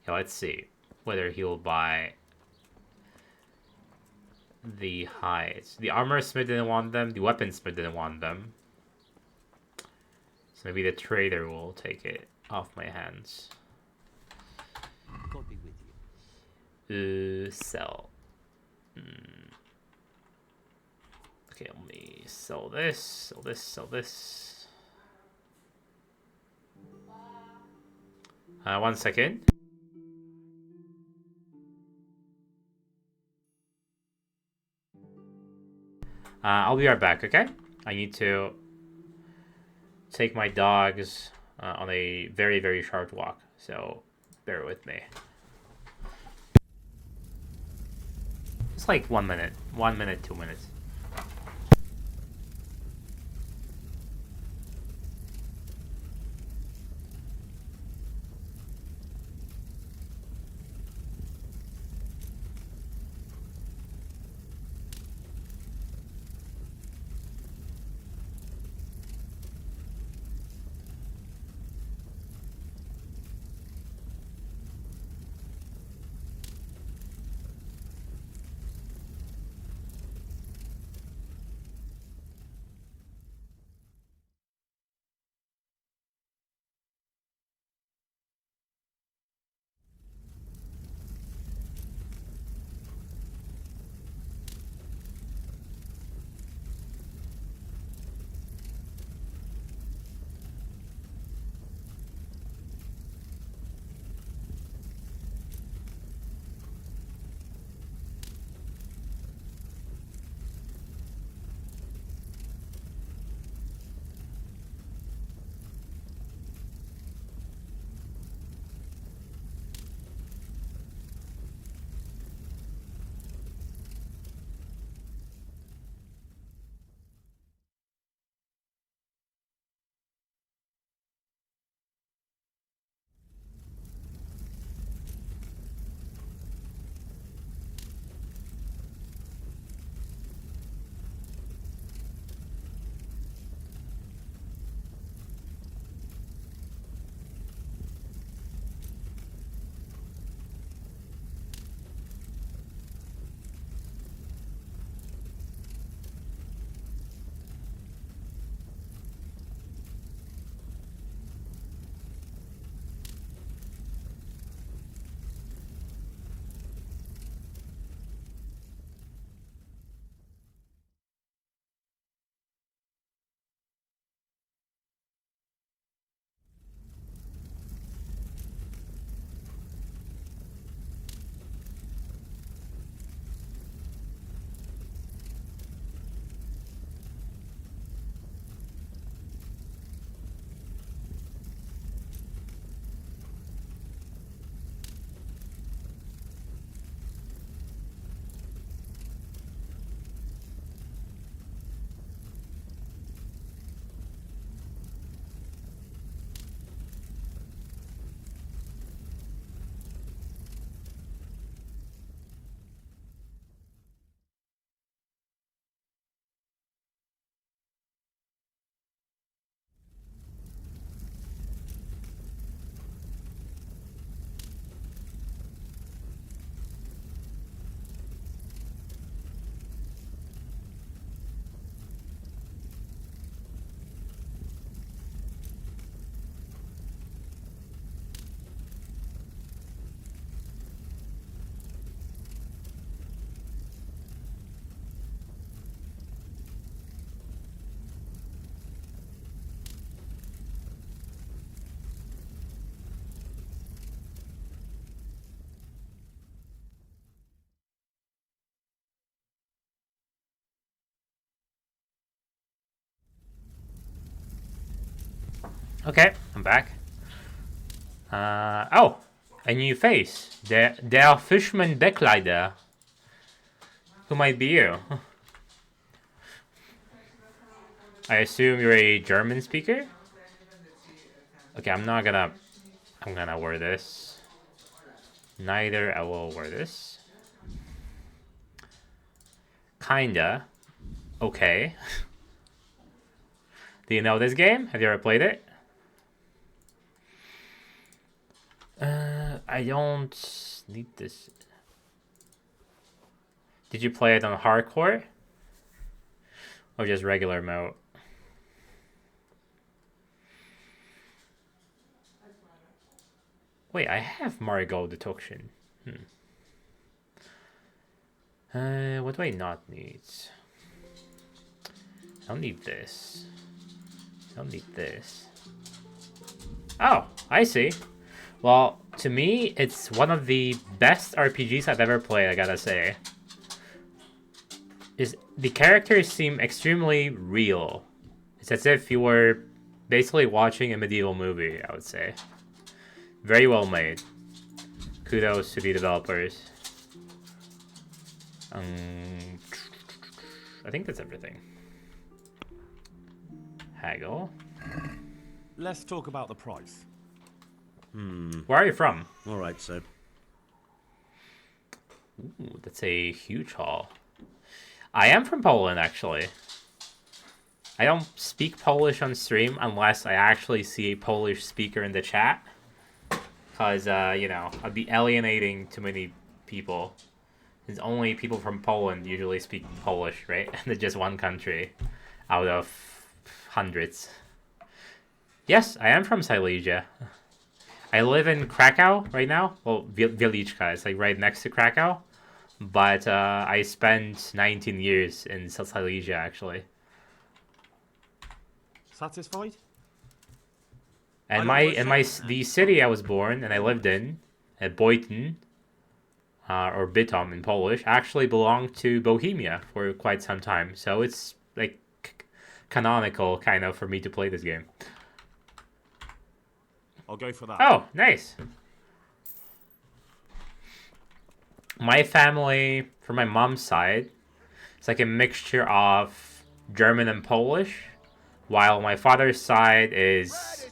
let's see whether he'll buy the hides. The armor smith didn't want them. The weaponsmith didn't want them. So maybe the trader will take it off my hands. God be with you. Sell. Okay, let me sell this, sell this. 1 second. I'll be right back, okay? I need to take my dogs on a very, very short walk, so bear with me. It's like 1 minute. 1 minute, 2 minutes. Okay, I'm back. Oh, a new face. Der Fischmann Bekleider. Who might be you? I assume you're a German speaker? Okay, I'm gonna wear this. Neither I will wear this. Kinda. Okay. Do you know this game? Have you ever played it? I don't need this. Did you play it on hardcore? Or just regular mode? Wait, I have Marigold detection. What do I not need? I don't need this. I don't need this. Oh, I see. Well, to me, it's one of the best RPGs I've ever played, I gotta say. The characters seem extremely real. It's as if you were basically watching a medieval movie, I would say. Very well made. Kudos to the developers. I think that's everything. Haggle. Let's talk about the price. Where are you from? All right, sir. Ooh, that's a huge haul. I am from Poland, actually. I don't speak Polish on stream unless I actually see a Polish speaker in the chat. Because, you know, I'd be alienating too many people. Since only people from Poland usually speak Polish, right? And it's just one country out of hundreds. Yes, I am from Silesia. I live in Krakow right now. Well, Wieliczka is like right next to Krakow. But I spent 19 years in Silesia, actually. Satisfied? And the city I was born and I lived in, at Boyton, or Bytom in Polish, actually belonged to Bohemia for quite some time. So it's like canonical, kind of, for me to play this game. I'll go for that. Oh, nice. My family, from my mom's side, it's like a mixture of German and Polish, while my father's side is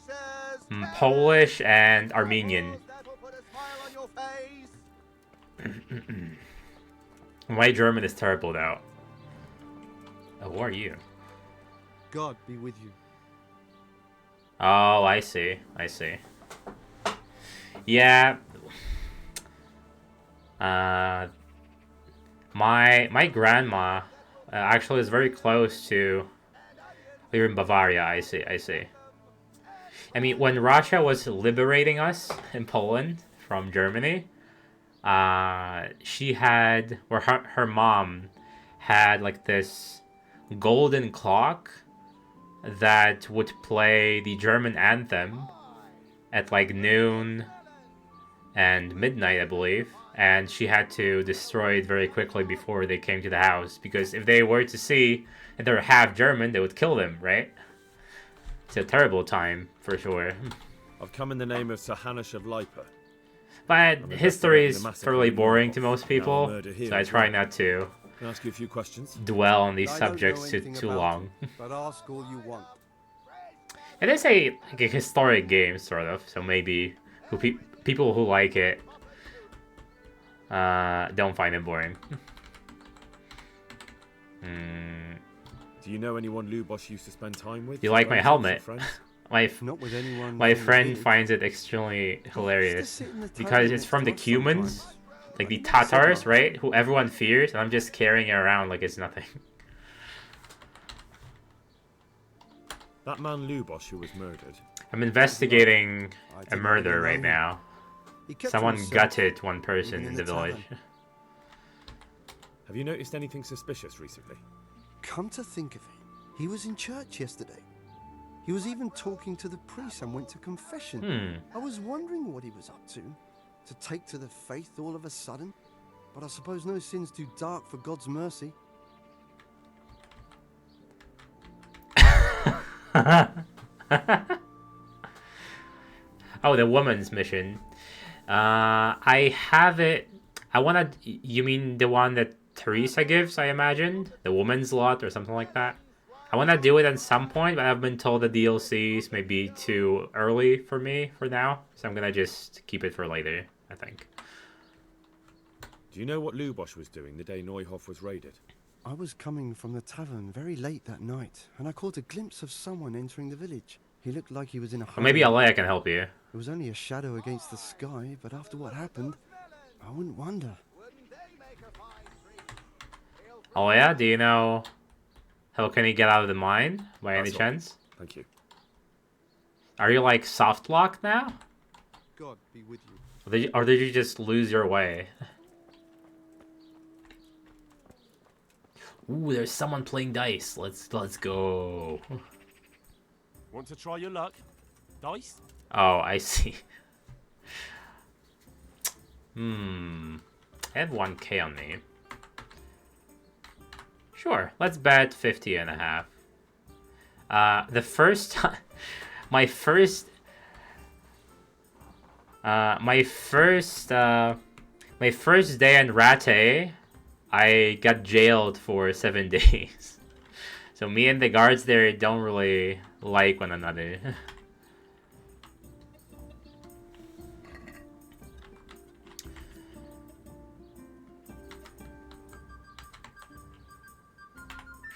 Polish and Armenian. My German is terrible, though. Oh, who are you? God be with you. Oh, I see. I see. Yeah. My grandma actually is very close to. We're in Bavaria. I see. I see. I mean, when Russia was liberating us in Poland from Germany, she had, or her mom had like this golden clock that would play the German anthem at like noon and midnight, I believe. And she had to destroy it very quickly before they came to the house, because if they were to see that they're half German, they would kill them, right? It's a terrible time, for sure. I've come in the name of Sir Hanush of Lipa. But history is fairly boring to most people, so I try not to Can I ask you a few questions? dwell on these subjects too long. But ask all you want. It is like a historic game, sort of, so maybe people who like it don't find it boring. Do you know anyone Lubosh used to spend time with? You like my helmet? Not with anyone My in the friend village. finds it extremely hilarious sit in the because tavern it's next from to the us Cumans, sometimes. like the Tatars, right? Who everyone fears, and I'm just carrying it around like it's nothing. That man Lubosh who was murdered. I'm investigating a didn't murder really right know him. now. He kept to Someone himself, gutted one person living in in the the village. tavern. Have you noticed anything suspicious recently? Come to think of it, he was in church yesterday. He was even talking to the priest and went to confession. I was wondering what he was up to take to the faith all of a sudden. But I suppose no sin's too dark for God's mercy. Oh, the woman's mission. I have it. I wanna. You mean the one that Teresa gives? I imagine the woman's lot or something like that. I wanna do it at some point, but I've been told the DLCs may be too early for me for now, so I'm gonna just keep it for later, I think. Do you know what Lubosh was doing the day Neuhof was raided? I was coming from the tavern very late that night, and I caught a glimpse of someone entering the village. He looked like he was in a hurry. Or maybe Alea can help you. It was only a shadow against the sky, but after what happened, I wouldn't wonder. Alea, do you know how can he get out of the mine by any That's all. chance? Thank you. Are you like soft locked now? God be with you. Or did you just lose your way? Ooh, there's someone playing dice. Let's go. Want to try your luck? Dice? Oh, I see. I have 1k on me. Sure, let's bet 50.5. The first time, my first day in Rate, I got jailed for 7 days. So me and the guards there don't really like one another.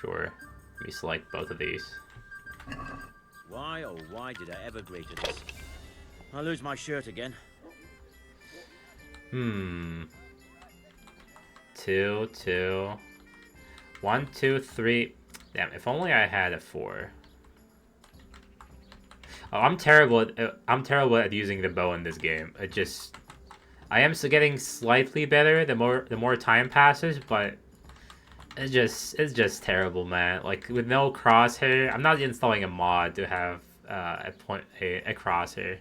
Sure. Let me select both of these. Why, oh why did I ever agree to this? I lose my shirt again. 2, 2. 1, 2, 3. Damn, if only I had a 4. Oh, I'm terrible at using the bow in this game. I am still getting slightly better the more time passes, but it's just terrible, man. Like with no crosshair, I'm not installing a mod to have a crosshair.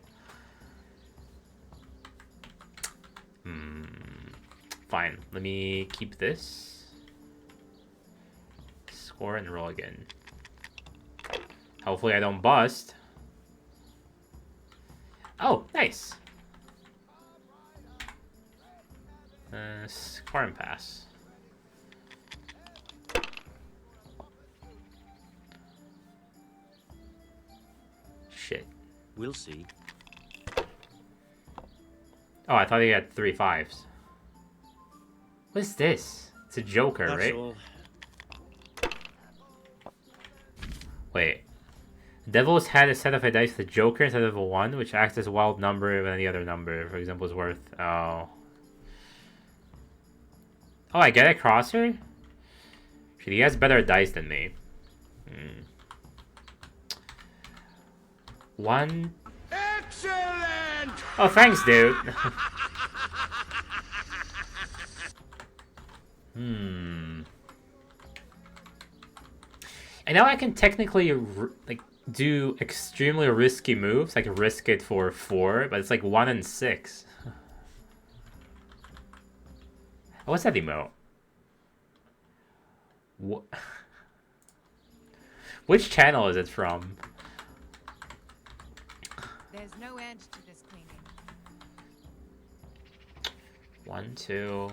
Fine. Let me keep this. Score and roll again. Hopefully I don't bust. Oh, nice. Score and pass. Shit. We'll see. Oh, I thought he had 3 5s. What is this? It's a joker, That's right? all. Wait. Devil's had a set of a dice with a joker instead of a 1, which acts as a wild number when any other number, for example, is worth... Oh. Oh, I get a crosser? Shit, he has better dice than me. 1... Excellent! Oh, thanks, dude. I know I can technically like do extremely risky moves, like risk it for 4, but it's like 1 and 6. What's that emote? What? Which channel is it from? There's no end to this cleaning. 1, 2.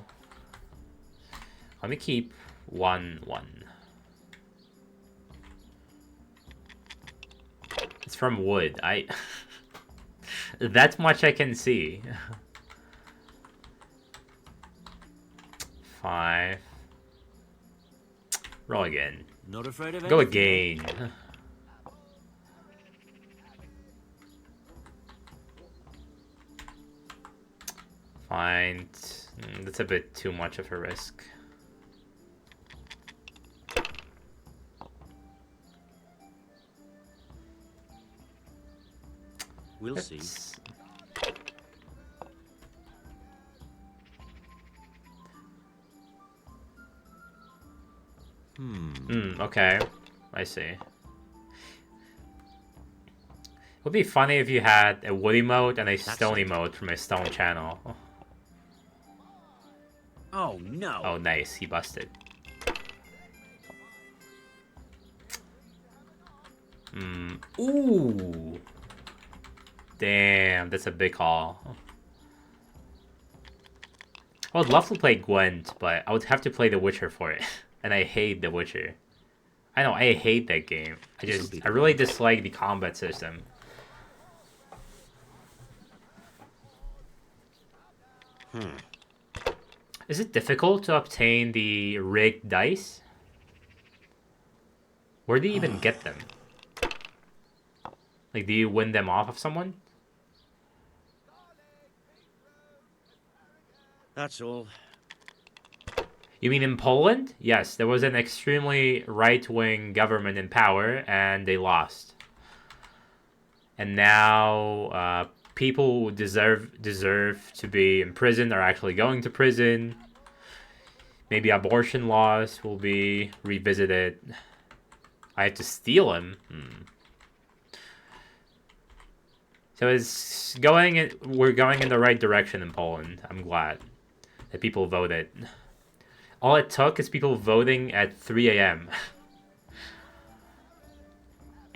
Let me keep 1, 1. It's from wood. That much I can see. 5. Roll again. Not afraid of Go anything. again. Fine. That's a bit too much of a risk. We'll see. Okay. I see. It would be funny if you had a wood emote and a stone emote from a stone channel. Oh no. Oh, nice. He busted. Ooh. Damn, that's a big haul. I would love to play Gwent, but I would have to play The Witcher for it. And I hate The Witcher. I know, I hate that game. I really dislike the combat system. Is it difficult to obtain the rigged dice? Where do you even get them? Like, do you win them off of someone? That's all. You mean in Poland? Yes, there was an extremely right-wing government in power, and they lost. And now, people who deserve to be in prison are actually going to prison. Maybe abortion laws will be revisited. I have to steal him. So we're going in the right direction in Poland. I'm glad that people voted. All it took is people voting at 3 a.m.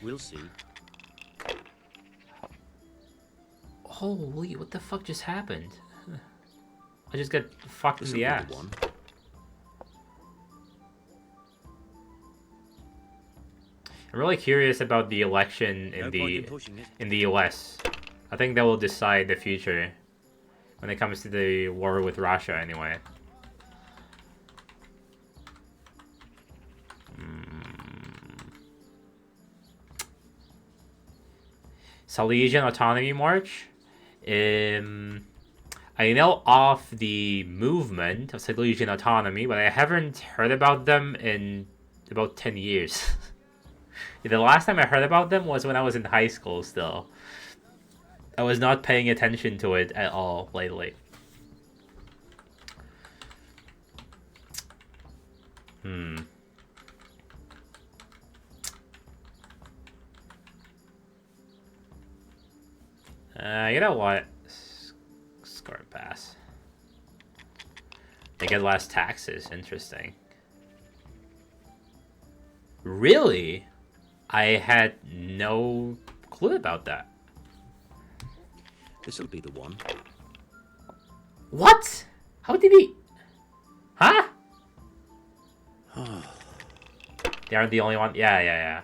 We'll see. Holy, what the fuck just happened? I just got fucked in the ass. I'm really curious about the election in the US. I think that will decide the future when it comes to the war with Russia anyway. Silesian Autonomy March. I know of the movement of Silesian Autonomy, but I haven't heard about them in about 10 years. The last time I heard about them was when I was in high school still. I was not paying attention to it at all lately. You know what? Score pass. They get less taxes. Interesting. Really? I had no clue about that. This'll be the one. What? How did he... Huh? They aren't the only one? Yeah.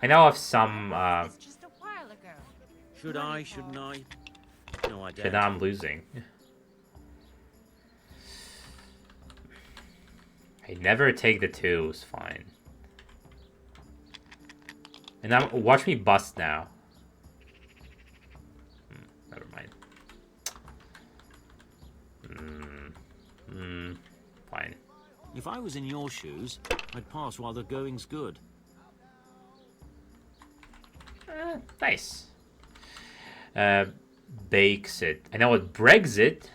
I know of some... Just a while ago. Should I? Shouldn't I? No, I don't. Shit, I'm losing. I never take the twos. Fine. And now, watch me bust now. Never mind. Fine. If I was in your shoes, I'd pass while the going's good. Nice. Backseat. I know what Brexit.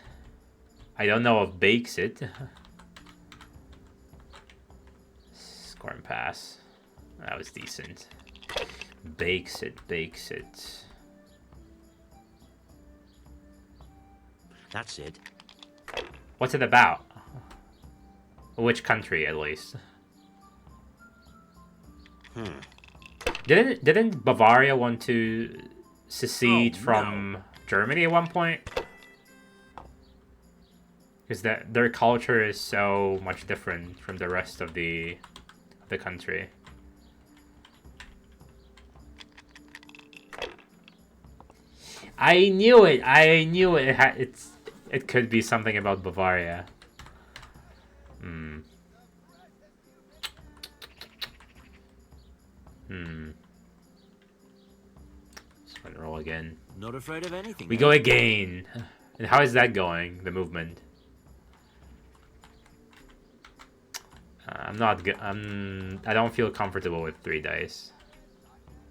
I don't know of Backseat. Score and pass. That was decent. Backseat. That's it. What's it about? Which country, at least? Didn't Bavaria want to secede from Germany at one point? Because their culture is so much different from the rest of the country. I knew it. It could be something about Bavaria. Let's roll again. Not afraid of anything. We go again. And how is that going? The movement. I'm not good. I don't feel comfortable with 3 dice.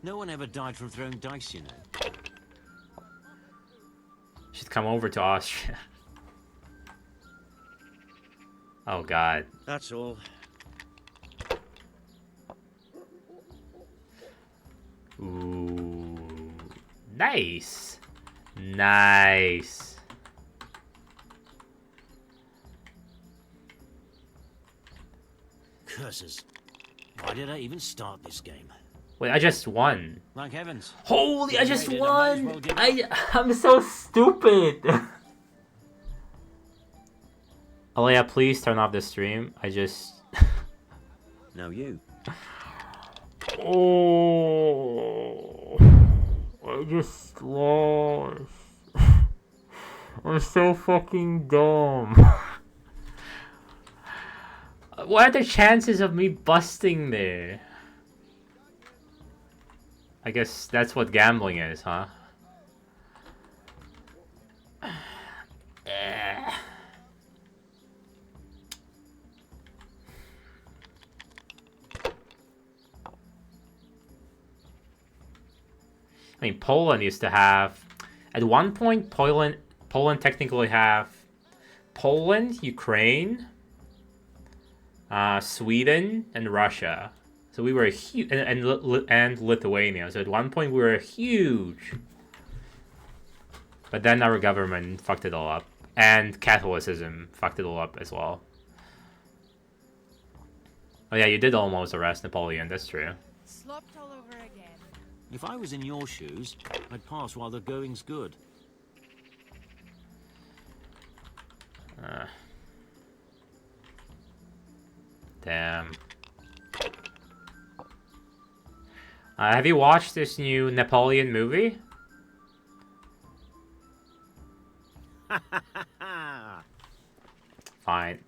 No one ever died from throwing dice, you know. Should come over to Austria. Oh God. That's all. Ooh, nice. Curses. Why did I even start this game? Wait, I just won. Thank heavens. Holy, I If you just made it, I might as won! well give up. I'm so stupid! Alea, please turn off the stream. I just... Now you. Oh, I just lost. I'm so fucking dumb. What are the chances of me busting there? I guess that's what gambling is, huh? I mean, Poland used to have... At one point, Poland technically have Poland, Ukraine, Sweden, and Russia. So we were huge... And Lithuania. So at one point, we were huge. But then our government fucked it all up. And Catholicism fucked it all up as well. Oh yeah, you did almost arrest Napoleon. That's true. Slopped all over again. If I was in your shoes, I'd pass while the going's good. Damn. Have you watched this new Napoleon movie? Fine.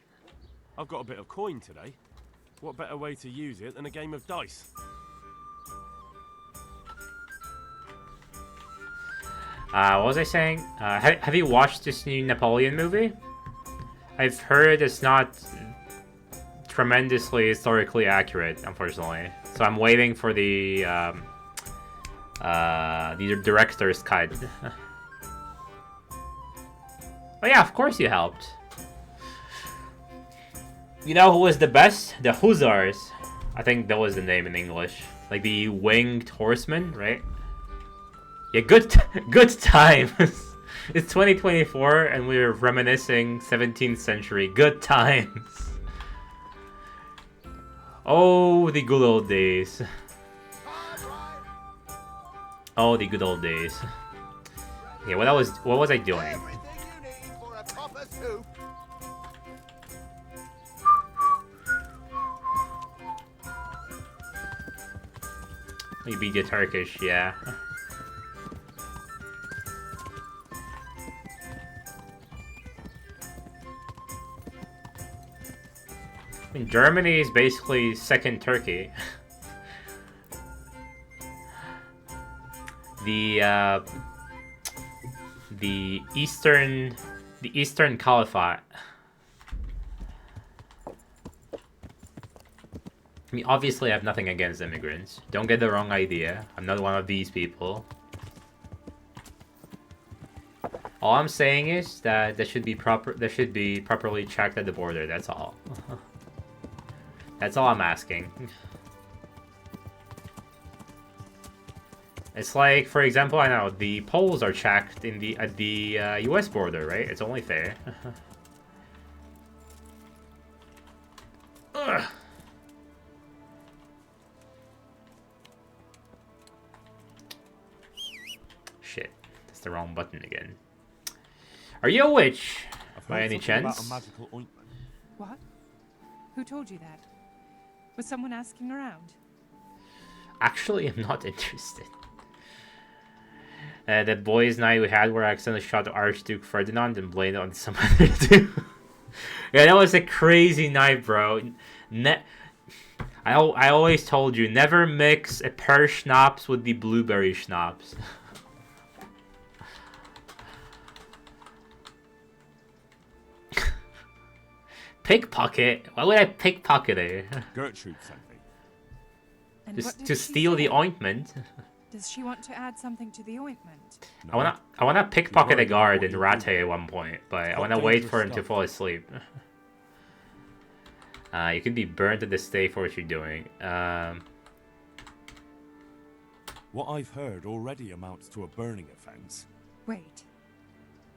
I've got a bit of coin today. What better way to use it than a game of dice? What was I saying? Have you watched this new Napoleon movie? I've heard it's not tremendously historically accurate, unfortunately. So I'm waiting for the director's cut. Oh yeah, of course you helped. You know who was the best? The Hussars. I think that was the name in English. Like the winged horsemen, right? Yeah, good times. It's 2024 and we're reminiscing 17th century. Good times. Oh, the good old days. Oh, the good old days. Okay, what was I doing? You beat the Turkish, yeah. I mean, Germany is basically second Turkey. The Eastern Caliphate. I mean, obviously I have nothing against immigrants. Don't get the wrong idea. I'm not one of these people. All I'm saying is that there should be properly checked at the border, that's all. That's all I'm asking. It's like, for example, I know the Poles are checked at the US border, right? It's only fair. Ugh. Shit, that's the wrong button again. Are you a witch, by any chance? About a magical ointment. What? Who told you that? Was someone asking around? Actually, I'm not interested. That boys' night we had where I accidentally shot Archduke Ferdinand and blamed it on some other dude. Yeah, that was a crazy night, bro. I always told you, never mix a pear schnapps with the blueberry schnapps. Pickpocket? Why would I pickpocket her? Gertrude sent me. And Just what did to she steal the say? ointment. Does she want to add something to the ointment? No. I wanna pickpocket a worried about guard what in you Rate do. at one point, but I Got wanna wait dangerous for him to stuff. fall asleep. You could be burned at the stake for what you're doing. What I've heard already amounts to a burning offence. Wait.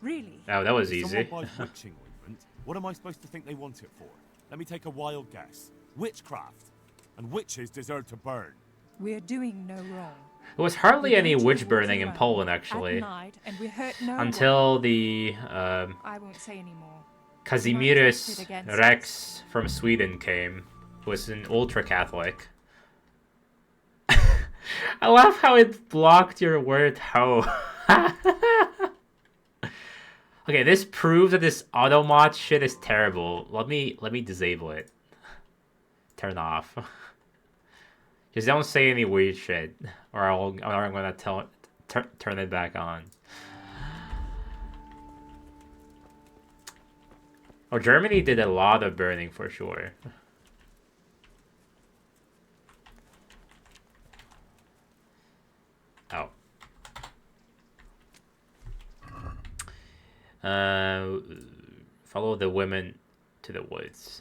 Really? Oh, that was If easy. someone buys witching ointment, what am I supposed to think they want it for? Let me take a wild guess. Witchcraft. And witches deserve to burn. We're doing no wrong. There was hardly We're any going to witch the burning in water Poland, at actually. night, and we hurt no Until one. the I won't say anymore. Kazimierz against Rex from Sweden came. Was an ultra-Catholic. I love how it blocked your word ho. Okay, this proves that this automod shit is terrible. Let me disable it. Turn off. Just don't say any weird shit, or I'm gonna turn it back on. Oh, Germany did a lot of burning for sure. Oh. Follow the women to the woods.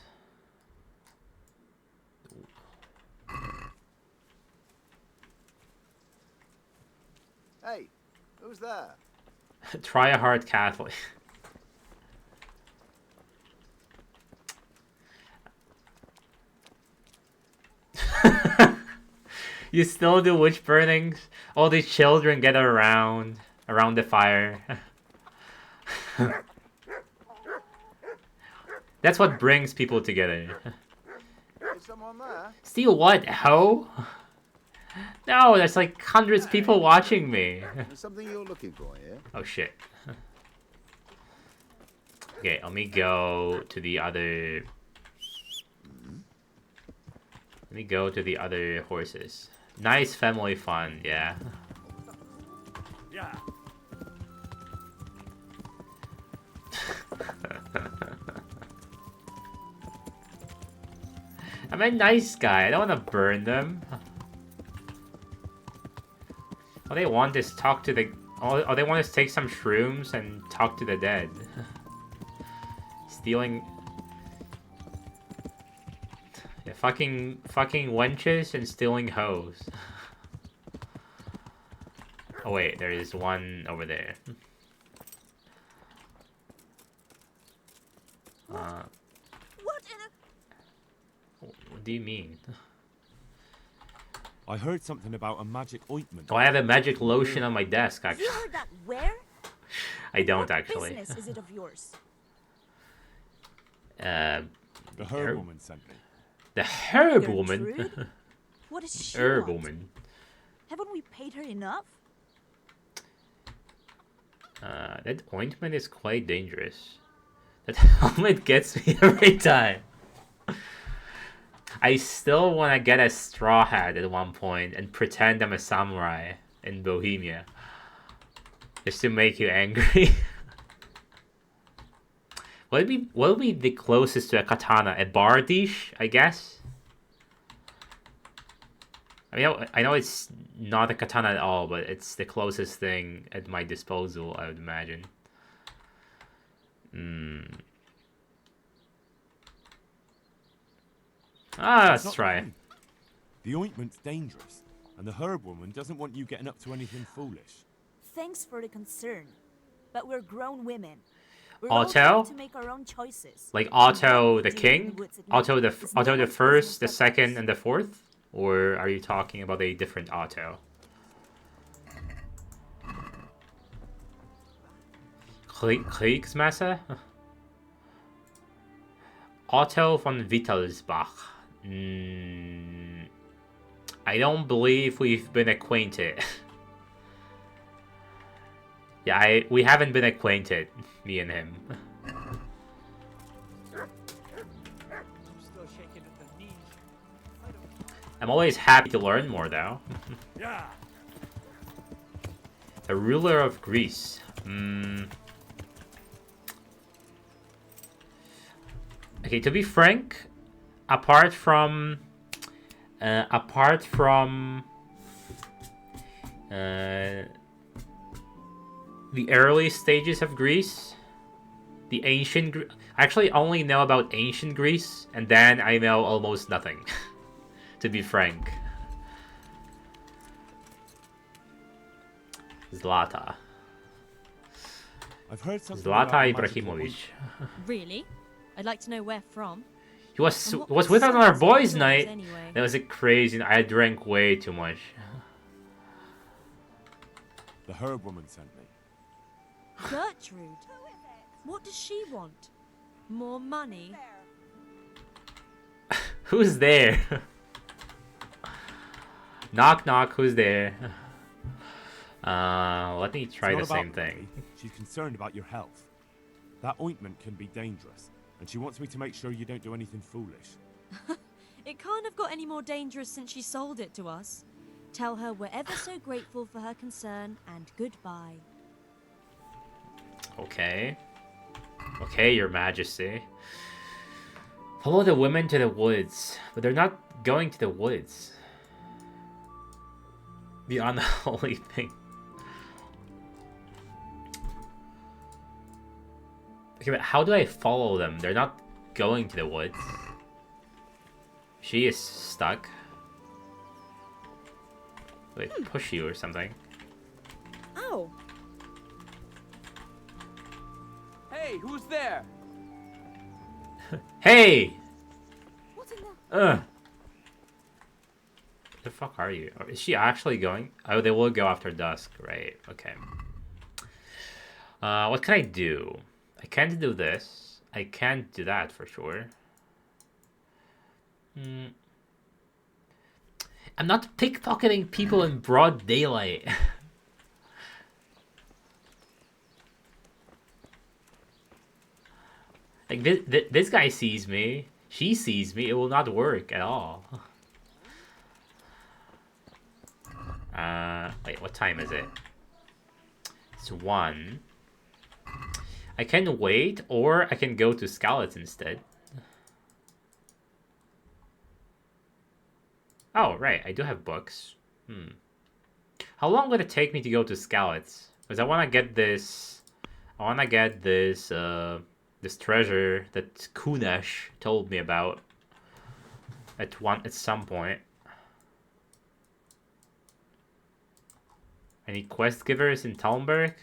Hey, who's there? Try a hard Catholic. You still do witch burnings? All these children get around the fire. That's what brings people together. Is someone there? Steal what, ho? No, there's like hundreds of people watching me. There's something you're looking for here. Oh shit. Okay, let me go to the other... Let me go to the other horses. Nice family fun, yeah. Yeah. I'm a nice guy. I don't want to burn them. All they want is talk to the... All they want is take some shrooms and talk to the dead. Stealing... Yeah, fucking wenches and stealing hoes. Oh wait, there is one over there. What do you mean? I heard something about a magic ointment. Oh, I have a magic lotion on my desk, actually. You heard that where? I don't, What actually. business is it of yours? The herb woman sent me. The herb woman? Gertrude? What is she Herb want? woman. Haven't we paid her enough? That ointment is quite dangerous. That helmet gets me every time. I still want to get a straw hat at one point and pretend I'm a samurai in Bohemia. Just to make you angry. What would be the closest to a katana? A bardish, I guess? I mean, I know it's not a katana at all, but it's the closest thing at my disposal, I would imagine. Let's try. The ointment's dangerous, and the herb woman doesn't want you getting up to anything foolish. Thanks for the concern, but we're grown women. We're Otto? allowed to make our own choices. Like Otto the King? Otto the First, the Second, and the Fourth? Or are you talking about a different Otto? Kriegsmesse? Otto von Wittelsbach. I don't believe we've been acquainted. Yeah, we haven't been acquainted, me and him. I'm always happy to learn more, though. Yeah. The ruler of Greece. Okay, to be frank, apart from the early stages of Greece, the ancient I actually only know about ancient Greece, and then I know almost nothing. To be frank. Zlata. I've heard something Zlata about a magical Ibrahimovic. Really? I'd like to know where from. He was And what was with us on our besides the boys' doors, night. anyway? That was a crazy. I drank way too much. The herb woman sent me. Gertrude. What does she want? More money? Who's there? Knock knock. Who's there? Let me try the It's not same about thing. money. She's concerned about your health. That ointment can be dangerous, and she wants me to make sure you don't do anything foolish. It can't have got any more dangerous since she sold it to us. Tell her we're ever so grateful for her concern, and goodbye. Okay. Okay, Your Majesty. Follow the women to the woods. But they're not going to the woods. The unholy thing. Okay, but how do I follow them? They're not going to the woods. She is stuck. Wait, push you or something. Ow! Hey, who's there? Hey! What in the... The fuck are you? Is she actually going? Oh, they will go after dusk, right? Okay. What can I do? I can't do this. I can't do that for sure. I'm not pickpocketing people in broad daylight. Like this guy sees me. She sees me. It will not work at all. Wait, what time is it? It's 1. I can wait, or I can go to Scouts instead. Oh, right, I do have books. How long would it take me to go to Scouts? Because I want to get this... I want to get this, this treasure that Kunesh told me about at some point. Any quest givers in Talmberg?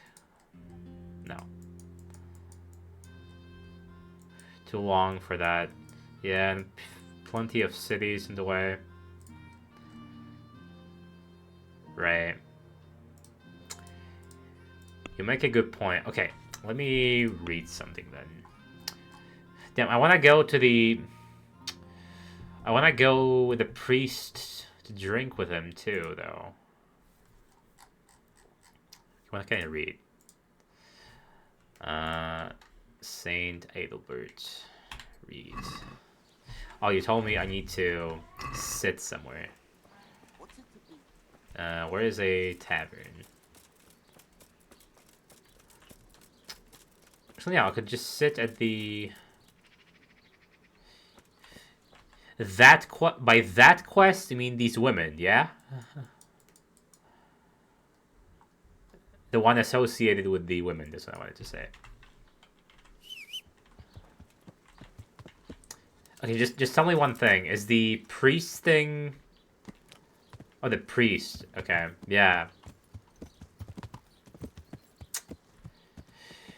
No. Too long for that. Yeah, and plenty of cities in the way. Right. You make a good point. Okay, let me read something then. Damn, I want to go to the... I want to go with the priest to drink with him too, though. What can I read? Saint Adelbert. Read. Oh, you told me I need to sit somewhere. Where is a tavern? Actually, yeah, I could just sit at the... By that quest, you mean these women, yeah? The one associated with the women, that's what I wanted to say. Okay, just tell me one thing. Is the priest thing... Oh, the priest. Okay, yeah.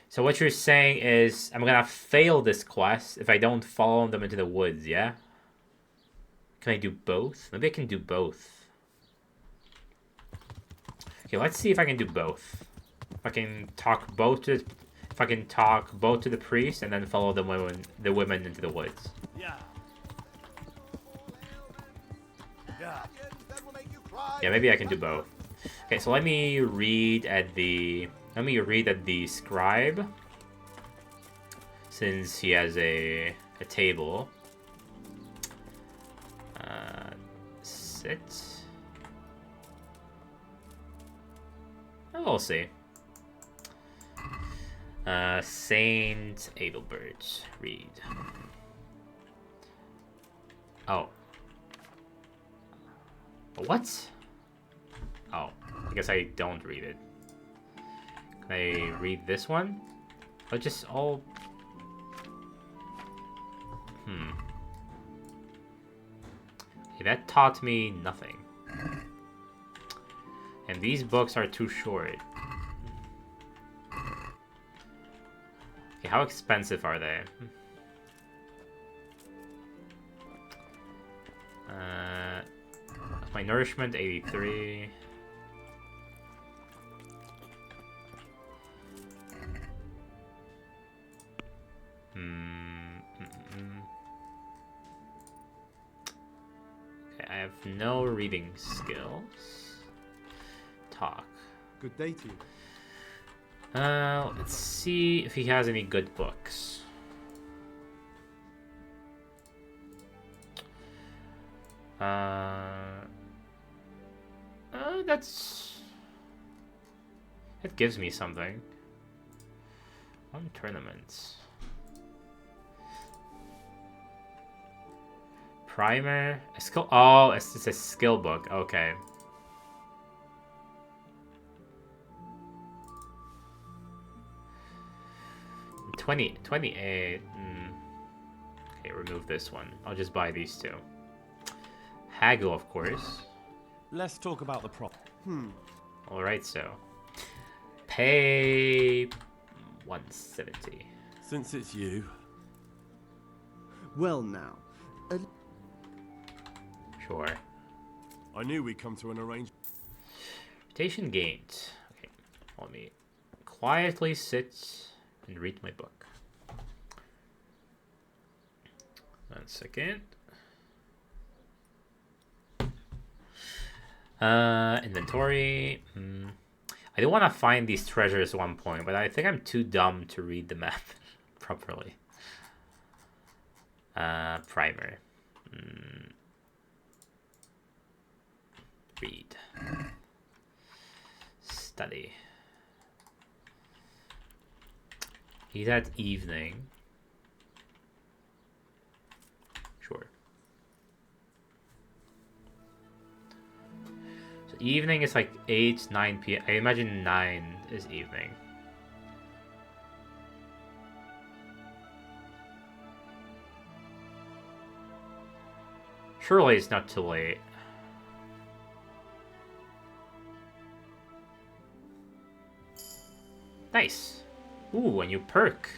So what you're saying is I'm gonna fail this quest if I don't follow them into the woods, yeah? Can I do both? Maybe I can do both. Okay, let's see if I can do both. If I can talk both to the priest and then follow the women into the woods. Yeah. Yeah, maybe I can do both. Okay, so let me read at the scribe, since he has a table. Sit. Oh, we'll see. Saint Adelbert. Read. Oh. What? Oh, I guess I don't read it. Can I read this one? Or just all... Okay, that taught me nothing. And these books are too short. Okay, how expensive are they? My nourishment 83. Okay, I have no reading skills. Talk. Good day to you. Let's see if he has any good books. It gives me something. On tournaments. Primer. A skill. Oh, it's a skill book. Okay. $28. Okay, remove this one. I'll just buy these two. Haggle, of course. Let's talk about the prop. Alright, so. Pay 170. Since it's you. Well now. Sure. I knew we'd come to an arrangement. Reputation gained. Okay, let me quietly sit and read my book. 1 second. Inventory. I do want to find these treasures at one point, but I think I'm too dumb to read the map properly. Primer. Read. Study. He's at evening. Sure. So evening is like 8, 9 p.m. I imagine 9 is evening. Surely it's not too late. Nice. Ooh, a new perk.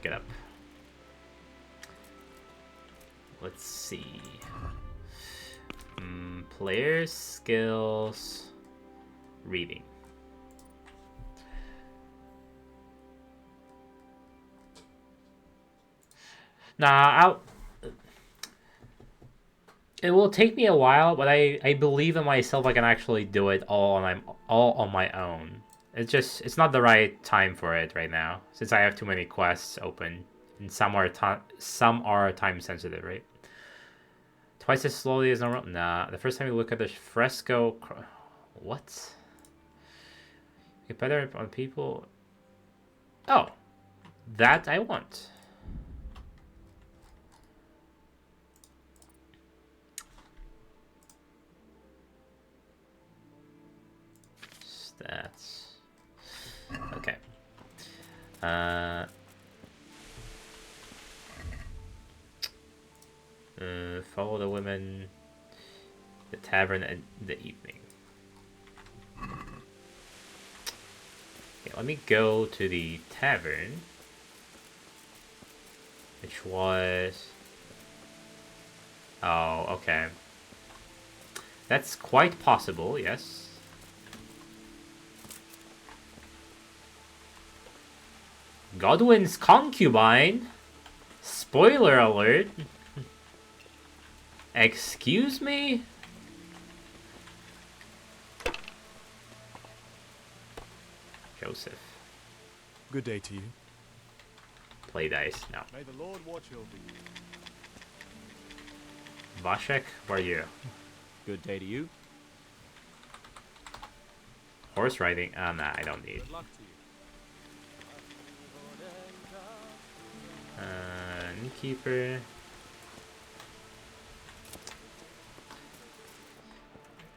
Get up. Let's see. Players, skills, reading. Nah, it will take me a while, but I believe in myself. I can actually do it all on my own. It's not the right time for it right now, since I have too many quests open, and some are time sensitive, right? Twice as slowly as normal. Nah, the first time you look at the fresco, what? Get better on people. Oh, that I want. Stats. Okay. Follow the women, the tavern in the evening. Okay, let me go to the tavern, which was... Oh, okay. That's quite possible, yes. Godwin's concubine? Spoiler alert. Excuse me? Joseph. Good day to you. Play dice now. May the Lord watch over you. Vashek, where are you? Good day to you. Horse riding? Nah, I don't need. Good luck to you. Innkeeper.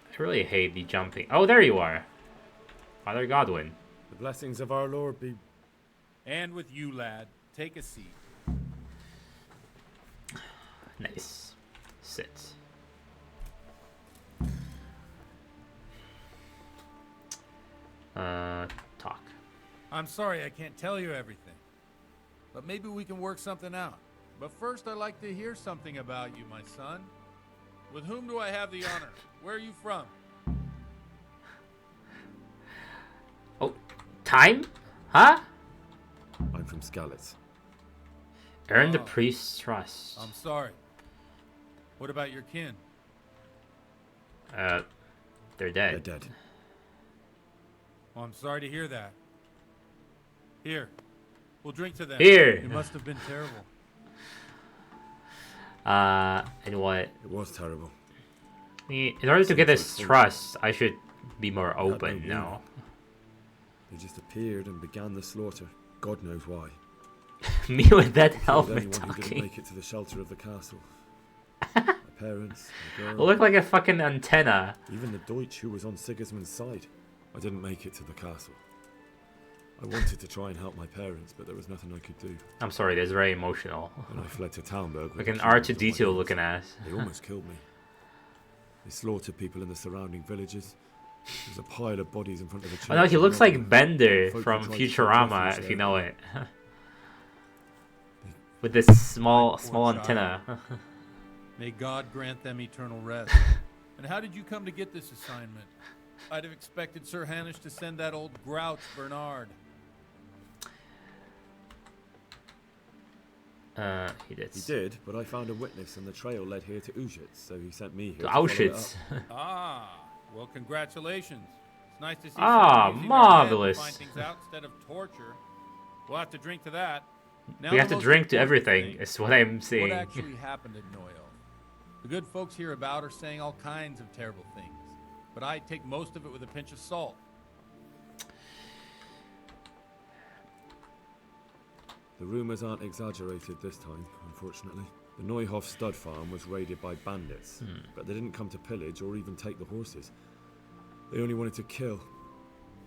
I really hate the jumping. Oh, there you are. Father Godwin. The blessings of our Lord be... And with you, lad. Take a seat. Nice. Sit. Talk. I'm sorry I can't tell you everything. But maybe we can work something out. But first, I'd like to hear something about you, my son. With whom do I have the honor? Where are you from? Oh, time? Huh? I'm from Skalitz. Earn the priest's trust. I'm sorry. What about your kin? They're dead. They're dead. Well, I'm sorry to hear that. Here, we'll drink to them. Here. It must have been terrible. And what? It was terrible. I mean, in order to get this trust, I should be more open now. They just appeared and began the slaughter. God knows why. Me with that helmet Anyone who didn't talking. make it to the shelter of the castle. My parents, my I girl. look like a fucking antenna. Even the Deutsch who was on Sigismund's side. I didn't make it to the castle. I wanted to try and help my parents, but there was nothing I could do. I'm sorry, that's very emotional. When I fled to Talmberg, Like an R2D2 looking ass. They almost killed me. They slaughtered people in the surrounding villages. There's a pile of bodies in front of the church. Oh no, he looks like Bender Folk from tried to kill Futurama, refugees if you there. know it. With this small antenna. May God grant them eternal rest. And how did you come to get this assignment? I'd have expected Sir Hanish to send that old grouch Bernard. He did. He did, but I found a witness and the trail led here to Ujitz, so he sent me here To follow it Auschwitz. up. Ah, well, congratulations. It's nice to see Ah, someone using marvelous. their head to find things out instead of torture. We'll have to drink to that. Now We have the to most drink to important everything, thing. is what I'm saying. What actually happened at Neuhof? The good folks hereabout are saying all kinds of terrible things, but I take most of it with a pinch of salt. The rumours aren't exaggerated this time, unfortunately. The Neuhof stud farm was raided by bandits, but they didn't come to pillage or even take the horses. They only wanted to kill.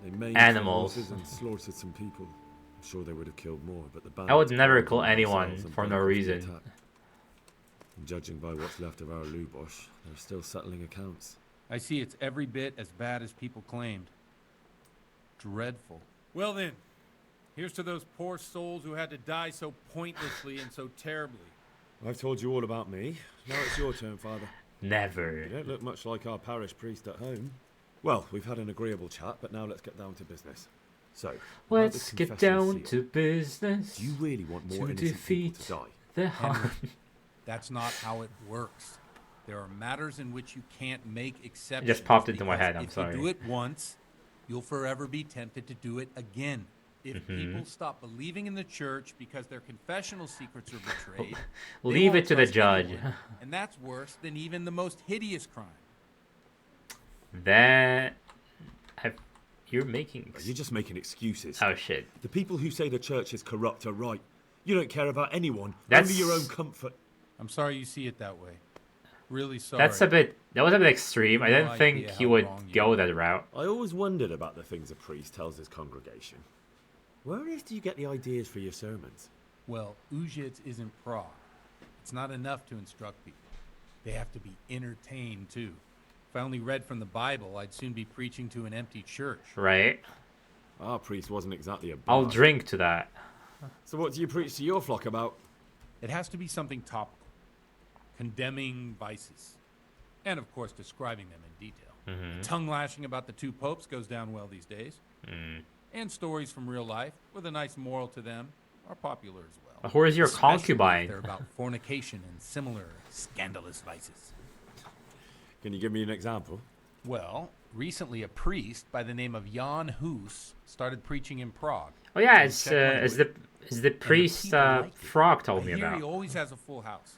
They maimed the Animals. horses and slaughtered some people. I'm sure they would have killed more, but the I would bandits never buried kill them anyone themselves and for no broke off the reason. attack. And judging by what's left of our Lubosh, they're still settling accounts. I see it's every bit as bad as people claimed. Dreadful. Well then, here's to those poor souls who had to die so pointlessly and so terribly. I've told you all about me. Now it's your turn, Father. Never. You don't look much like our parish priest at home. Well, we've had an agreeable chat, but now let's get down to business. So, about Let's this get confessional down seal. to business. Do you really want more to innocent people defeat to die? the harm. That's not how it works. There are matters in which you can't make exceptions. Just popped into my head, I'm if sorry. you do it once, you'll forever be tempted to do it again. If people stop believing in the church because their confessional secrets are betrayed, they Leave won't it to the trust judge. anyone, and that's worse than even the most hideous crime. That... You're making... You're just making excuses. Oh, shit. The people who say the church is corrupt are right. You don't care about anyone, That's- only your own comfort. I'm sorry you see it that way. Really sorry. That's a bit... That was a bit extreme. I No didn't think idea he how would wrong you go are. that route. I always wondered about the things a priest tells his congregation. Where on earth do you get the ideas for your sermons? Well, Ujitz isn't Prague. It's not enough to instruct people. They have to be entertained, too. If I only read from the Bible, I'd soon be preaching to an empty church. Right? Our priest wasn't exactly a I'll bard. drink to that. So what do you preach to your flock about? It has to be something topical. Condemning vices. And, of course, describing them in detail. Tongue-lashing about the two popes goes down well these days. And stories from real life, with a nice moral to them, are popular as well. Who is your Especially if concubine? They're about fornication and similar scandalous vices. Can you give me an example? Well, recently a priest by the name of Jan Hus started preaching in Prague. Oh yeah, in it's Czech the language. priest people liked it. Frog told I me hear about. he always has a full house.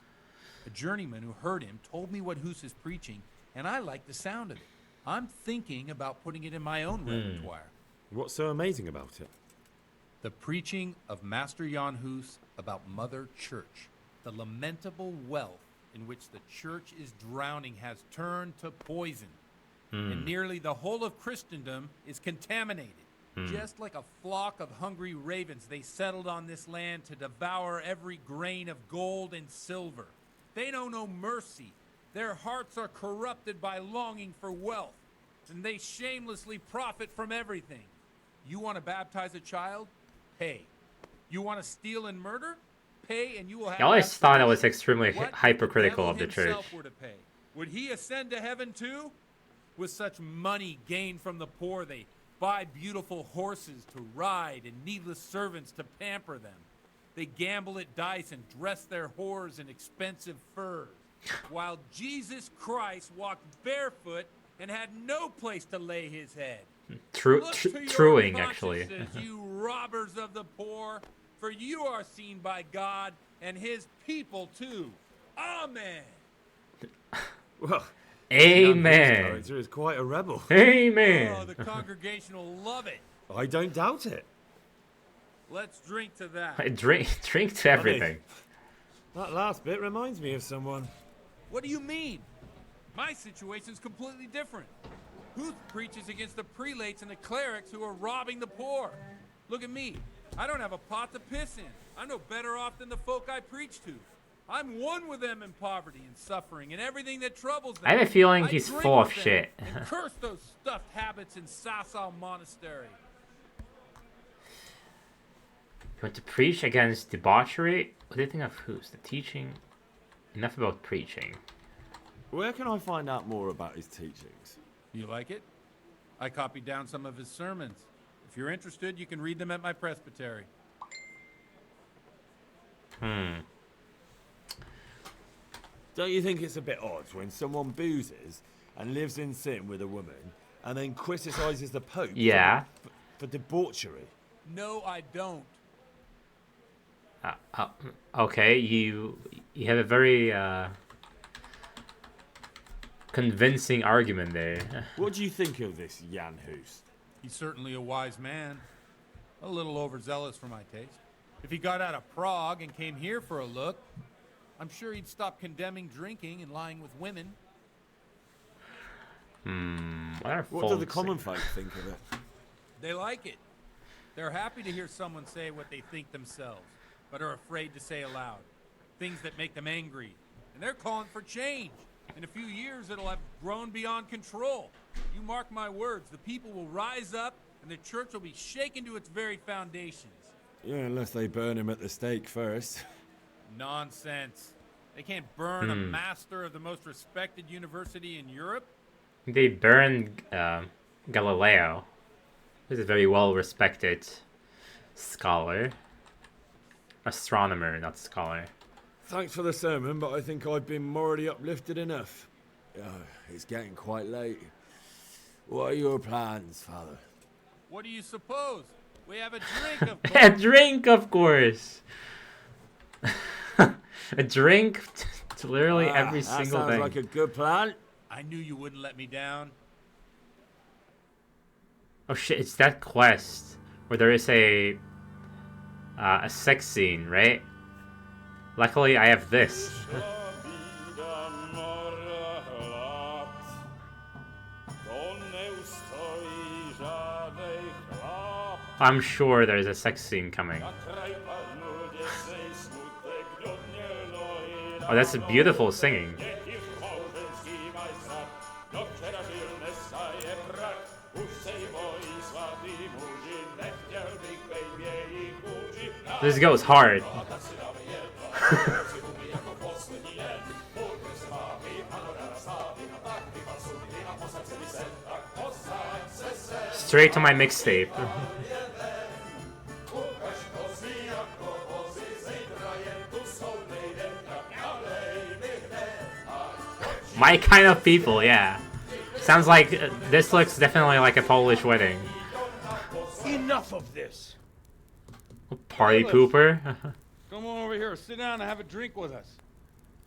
A journeyman who heard him told me what Hus is preaching, and I like the sound of it. I'm thinking about putting it in my own repertoire. What's so amazing about it? The preaching of Master Jan Hus about Mother Church. The lamentable wealth in which the church is drowning has turned to poison. And nearly the whole of Christendom is contaminated. Just like a flock of hungry ravens, they settled on this land to devour every grain of gold and silver. They know no mercy. Their hearts are corrupted by longing for wealth, and they shamelessly profit from everything. You want to baptize a child? Pay. You want to steal and murder? pay, and you will have. I always thought I was absolution. extremely What if hypercritical the of the devil church. himself were to pay? Would he ascend to heaven too? With such money gained from the poor, they buy beautiful horses to ride and needless servants to pamper them. They gamble at dice and dress their whores in expensive furs, while Jesus Christ walked barefoot and had no place to lay his head. Truing, actually. You robbers of the poor, for you are seen by God and his people too. Amen. Well, Amen. Character is quite a rebel. Amen. Oh, the congregation will love it. I don't doubt it. Let's drink to that. Drink to everything. That last bit reminds me of someone. What do you mean? My situation's completely different. Huth preaches against the prelates and the clerics who are robbing the poor. Look at me. I don't have a pot to piss in. I'm no better off than the folk I preach to. I'm one with them in poverty and suffering and everything that troubles them. I have a feeling he's drink full of with them shit. And curse those stuffed habits in Sasau Monastery. You want to preach against debauchery? What do you think of who's the teaching? Enough about preaching. Where can I find out more about his teachings? You like it? I copied down some of his sermons. If you're interested, you can read them at my presbytery. Don't you think it's a bit odd when someone boozes and lives in sin with a woman and then criticizes the Pope for debauchery? No, I don't. Okay, you have a very convincing argument there. What do you think of this Jan Hus? He's certainly a wise man. A little overzealous for my taste. If he got out of Prague and came here for a look, I'm sure he'd stop condemning drinking and lying with women. What do the common folk think of it? They like it. They're happy to hear someone say what they think themselves, but are afraid to say aloud. Things that make them angry. And they're calling for change. In a few years, it'll have grown beyond control. You mark my words, the people will rise up, and the church will be shaken to its very foundations. Yeah, unless they burn him at the stake first. Nonsense. They can't burn a master of the most respected university in Europe. They burned Galileo, who's a very well-respected scholar. Astronomer, not scholar. Thanks for the sermon, but I think I've been morally uplifted enough. It's getting quite late. What are your plans, Father? What do you suppose? We have a drink, of course. A drink, of course. A drink to literally every single thing. That sounds like a good plan. I knew you wouldn't let me down. Oh shit, it's that quest where there is a sex scene, right? Luckily, I have this. I'm sure there's a sex scene coming. Oh, that's a beautiful singing. This goes hard. Straight to my mixtape. My kind of people, yeah. Sounds like this looks definitely like a Polish wedding. Enough of this. Party pooper. Come on over here, sit down and have a drink with us.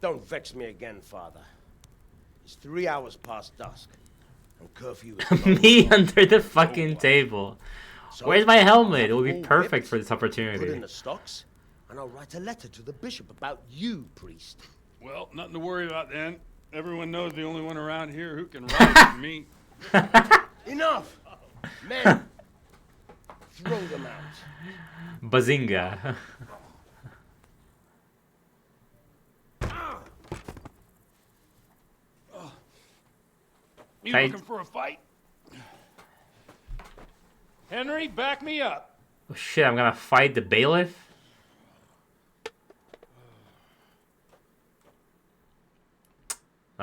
Don't vex me again, Father. It's 3 hours past dusk. And curfew is Me under the fucking table. So, Where's my helmet? It would be all perfect whipped, for this put in opportunity. the stocks, and I'll write a letter to the bishop about you, priest. Well, nothing to worry about then. Everyone knows the only one around here who can ride with me. Enough! Men, throw them out. Bazinga. You looking for a fight? Henry, back me up. Oh shit, I'm gonna fight the bailiff?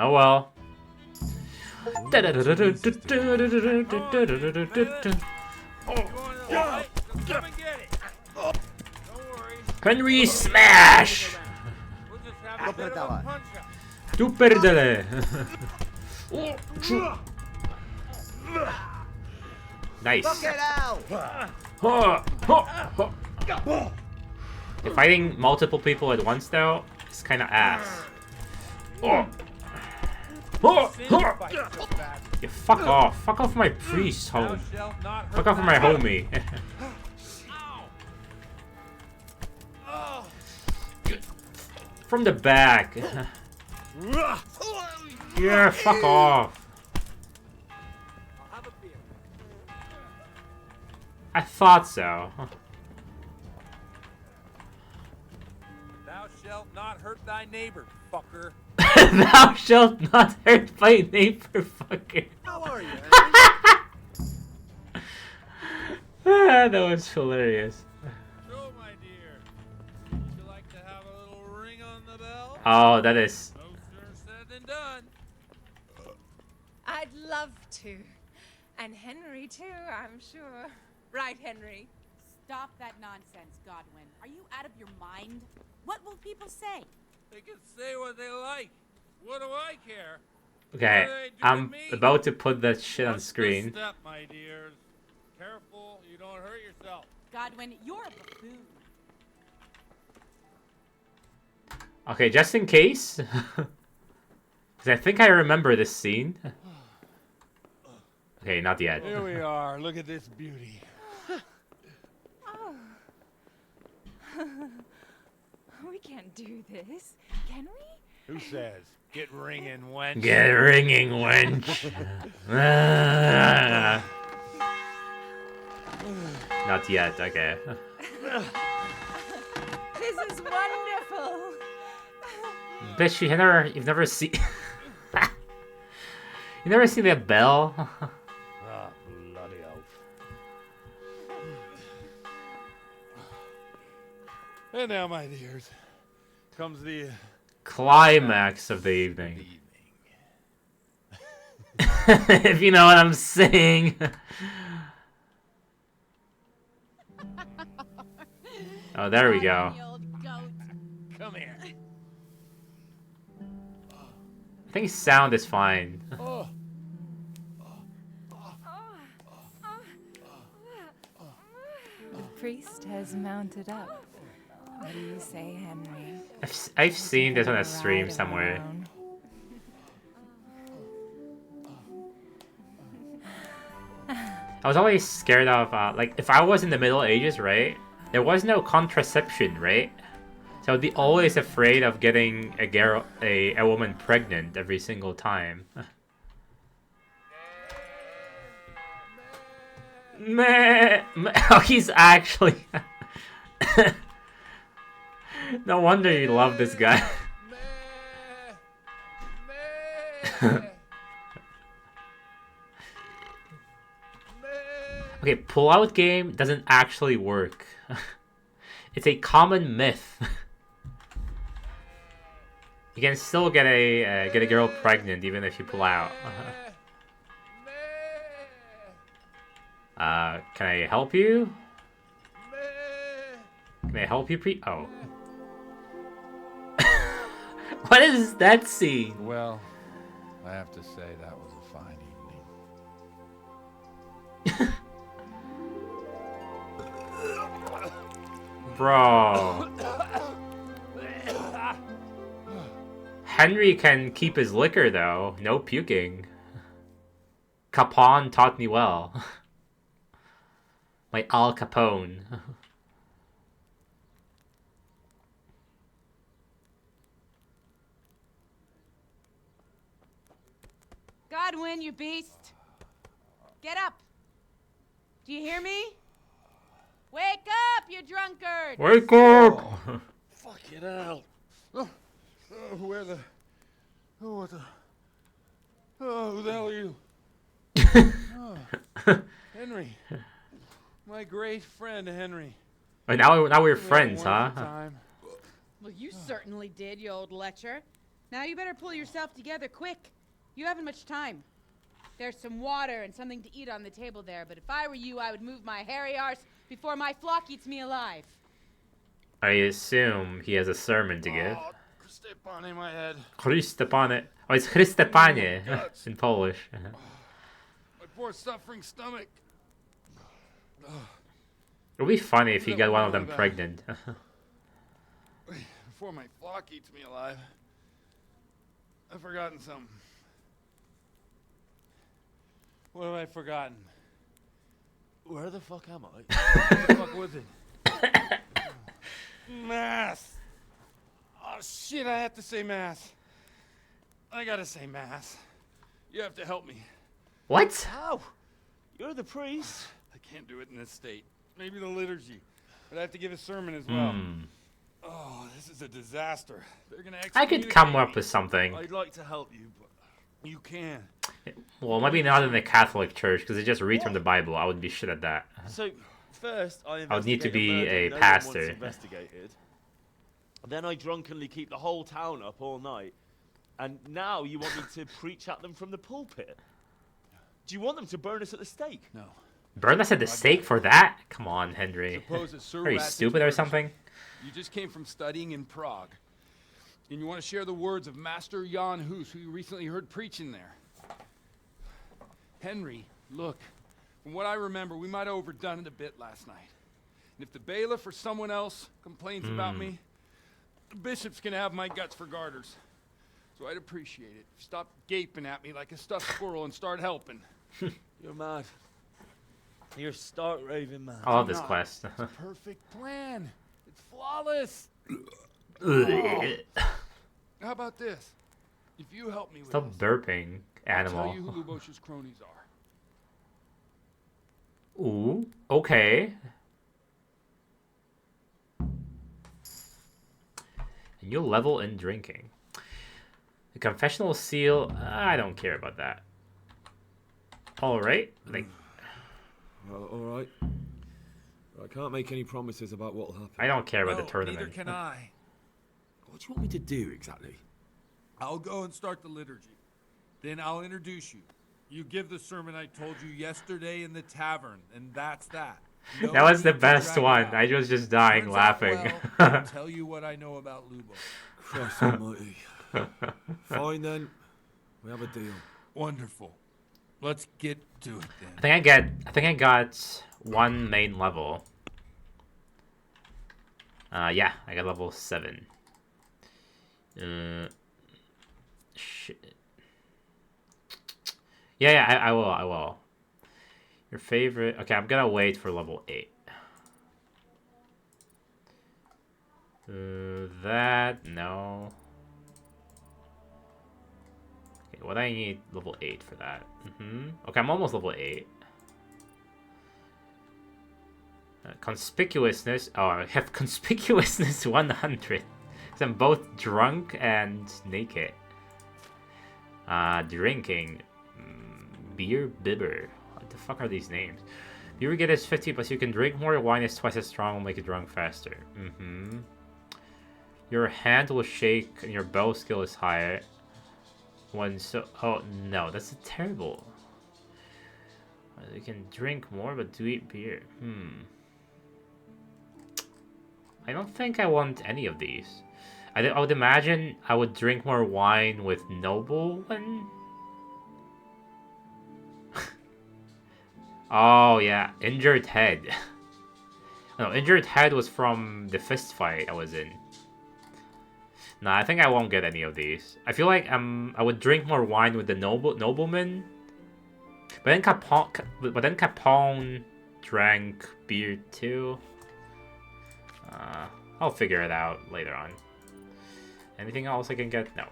Oh well. Henry smash! Tu perdele! Nice. Fighting multiple people at once though is kind of ass. Yeah, fuck off. Fuck off my priest home. Fuck off my homie. From the back. Yeah, fuck off. I thought so. Thou shalt not hurt thy neighbor, fucker. Thou shalt not hurt thy neighbor, fucker. How are you? That was hilarious. So, my dear, would you like to have a little ring on the bell? Oh, that is. No sooner said than done. I'd love to. And Henry, too, I'm sure. Right, Henry? Stop that nonsense, Godwin. Are you out of your mind? What will people say? They can say what they like. What do I care? Okay, I'm about to put that shit on What's screen. the step, my dears? Careful, you don't hurt yourself. Godwin, you're a buffoon. Okay, just in case. Because I think I remember this scene. Okay, not yet. Here we are. Look at this beauty. Oh. We can't do this, can we? Who says? Get ringing, wench. Get ringing, wench. Not yet, okay. This is wonderful. Bet you've never seen... You never seen that bell? Ah, bloody oath. And now, my dears, comes the climax of the evening. If you know what I'm saying. Oh, there we go. Come here. I think sound is fine. The priest has mounted up. What do you say, Henry? I've seen this on a stream somewhere. I was always scared of, like, if I was in the Middle Ages, right? There was no contraception, right? So I'd be always afraid of getting a woman pregnant every single time. Meh. Oh, he's actually... No wonder you love this guy. Okay, pull-out game doesn't actually work. It's a common myth. You can still get a girl pregnant even if you pull out. Can I help you? Can I help you, Oh. What is that scene? Well, I have to say that was a fine evening. Bro. Henry can keep his liquor though. No puking. Capone taught me well. My Al Capone. Godwin, you beast. Get up. Do you hear me? Wake up, you drunkard! Wake up! Oh, fucking hell. Where the... Oh, what the... Oh, who the hell are you? Henry. My great friend, Henry. Oh, now we're friends, huh? Well, you certainly did, you old lecher. Now you better pull yourself together quick. You haven't much time. There's some water and something to eat on the table there, but if I were you, I would move my hairy arse before my flock eats me alive. I assume he has a sermon to give. Oh, Christe Pane, my head. Christe Pane. Oh, it's Christe Pane in Polish. My poor suffering stomach. It would be funny if you got one of them pregnant. Before my flock eats me alive. I've forgotten something. What have I forgotten? Where the fuck am I? Where the fuck was it? Mass! Oh shit, I have to say mass. I gotta say mass. You have to help me. What? How? You're the priest. I can't do it in this state. Maybe the liturgy. But I have to give a sermon as well. Oh, this is a disaster. They're gonna I could come up with something. I'd like to help you, but you can. Well, maybe not in the Catholic Church, because they just read from the Bible. I would be shit at that. So, first I would need to investigate be murder a no one pastor. wants investigated. Then I drunkenly keep the whole town up all night. And now you want me to preach at them from the pulpit? Do you want them to burn us at the stake? No. Burn us at the stake for that? Come on, Henry. Suppose that Sir Are you Rat's stupid or murdered. something? You just came from studying in Prague. And you want to share the words of Master Jan Hus, who you recently heard preaching there. Henry, look. From what I remember, we might have overdone it a bit last night. And if the bailiff or someone else complains about me, the bishop's gonna have my guts for garters. So I'd appreciate it. Stop gaping at me like a stuffed squirrel and start helping. You're mad. You're stark raving mad. I love this quest. It's a perfect plan. It's flawless. How about this? If you help me with Stop this, burping, I'll animal. tell you who Lubosh's cronies are. Ooh, okay. A new level in drinking. The confessional seal, I don't care about that. Alright. Like, Well, alright. I can't make any promises about what'll happen. I don't care about the No, tournament. Neither can I. What do you want me to do exactly? I'll go and start the liturgy. Then I'll introduce you. You give the sermon I told you yesterday in the tavern, and that's that. No That was the need to best drag it one. out. I was just dying Turns out laughing. well, I'll tell you what I know about Lubo. Christ almighty. Fine then. We have a deal. Wonderful. Let's get to it then. I think I got one main level. Yeah, I got level 7. Shit. Yeah, I will. Your favorite... Okay, I'm gonna wait for level 8. That... No. Okay, what do I need level 8 for that? Okay, I'm almost level 8. Conspicuousness... Oh, I have conspicuousness 100. Because I'm both drunk and naked. Drinking... Beer Bibber. What the fuck are these names? Beer get is 50, but you can drink more. Wine is twice as strong, will make you drunk faster. Your hand will shake and your bow skill is higher. Oh no, that's terrible. You can drink more, but do eat beer. I don't think I want any of these. I would imagine I would drink more wine with noblemen. Oh yeah, injured head. No, injured head was from the fist fight I was in. Nah, I think I won't get any of these. I feel like I would drink more wine with the nobleman. But then Capone drank beer too. I'll figure it out later on. Anything else I can get? No.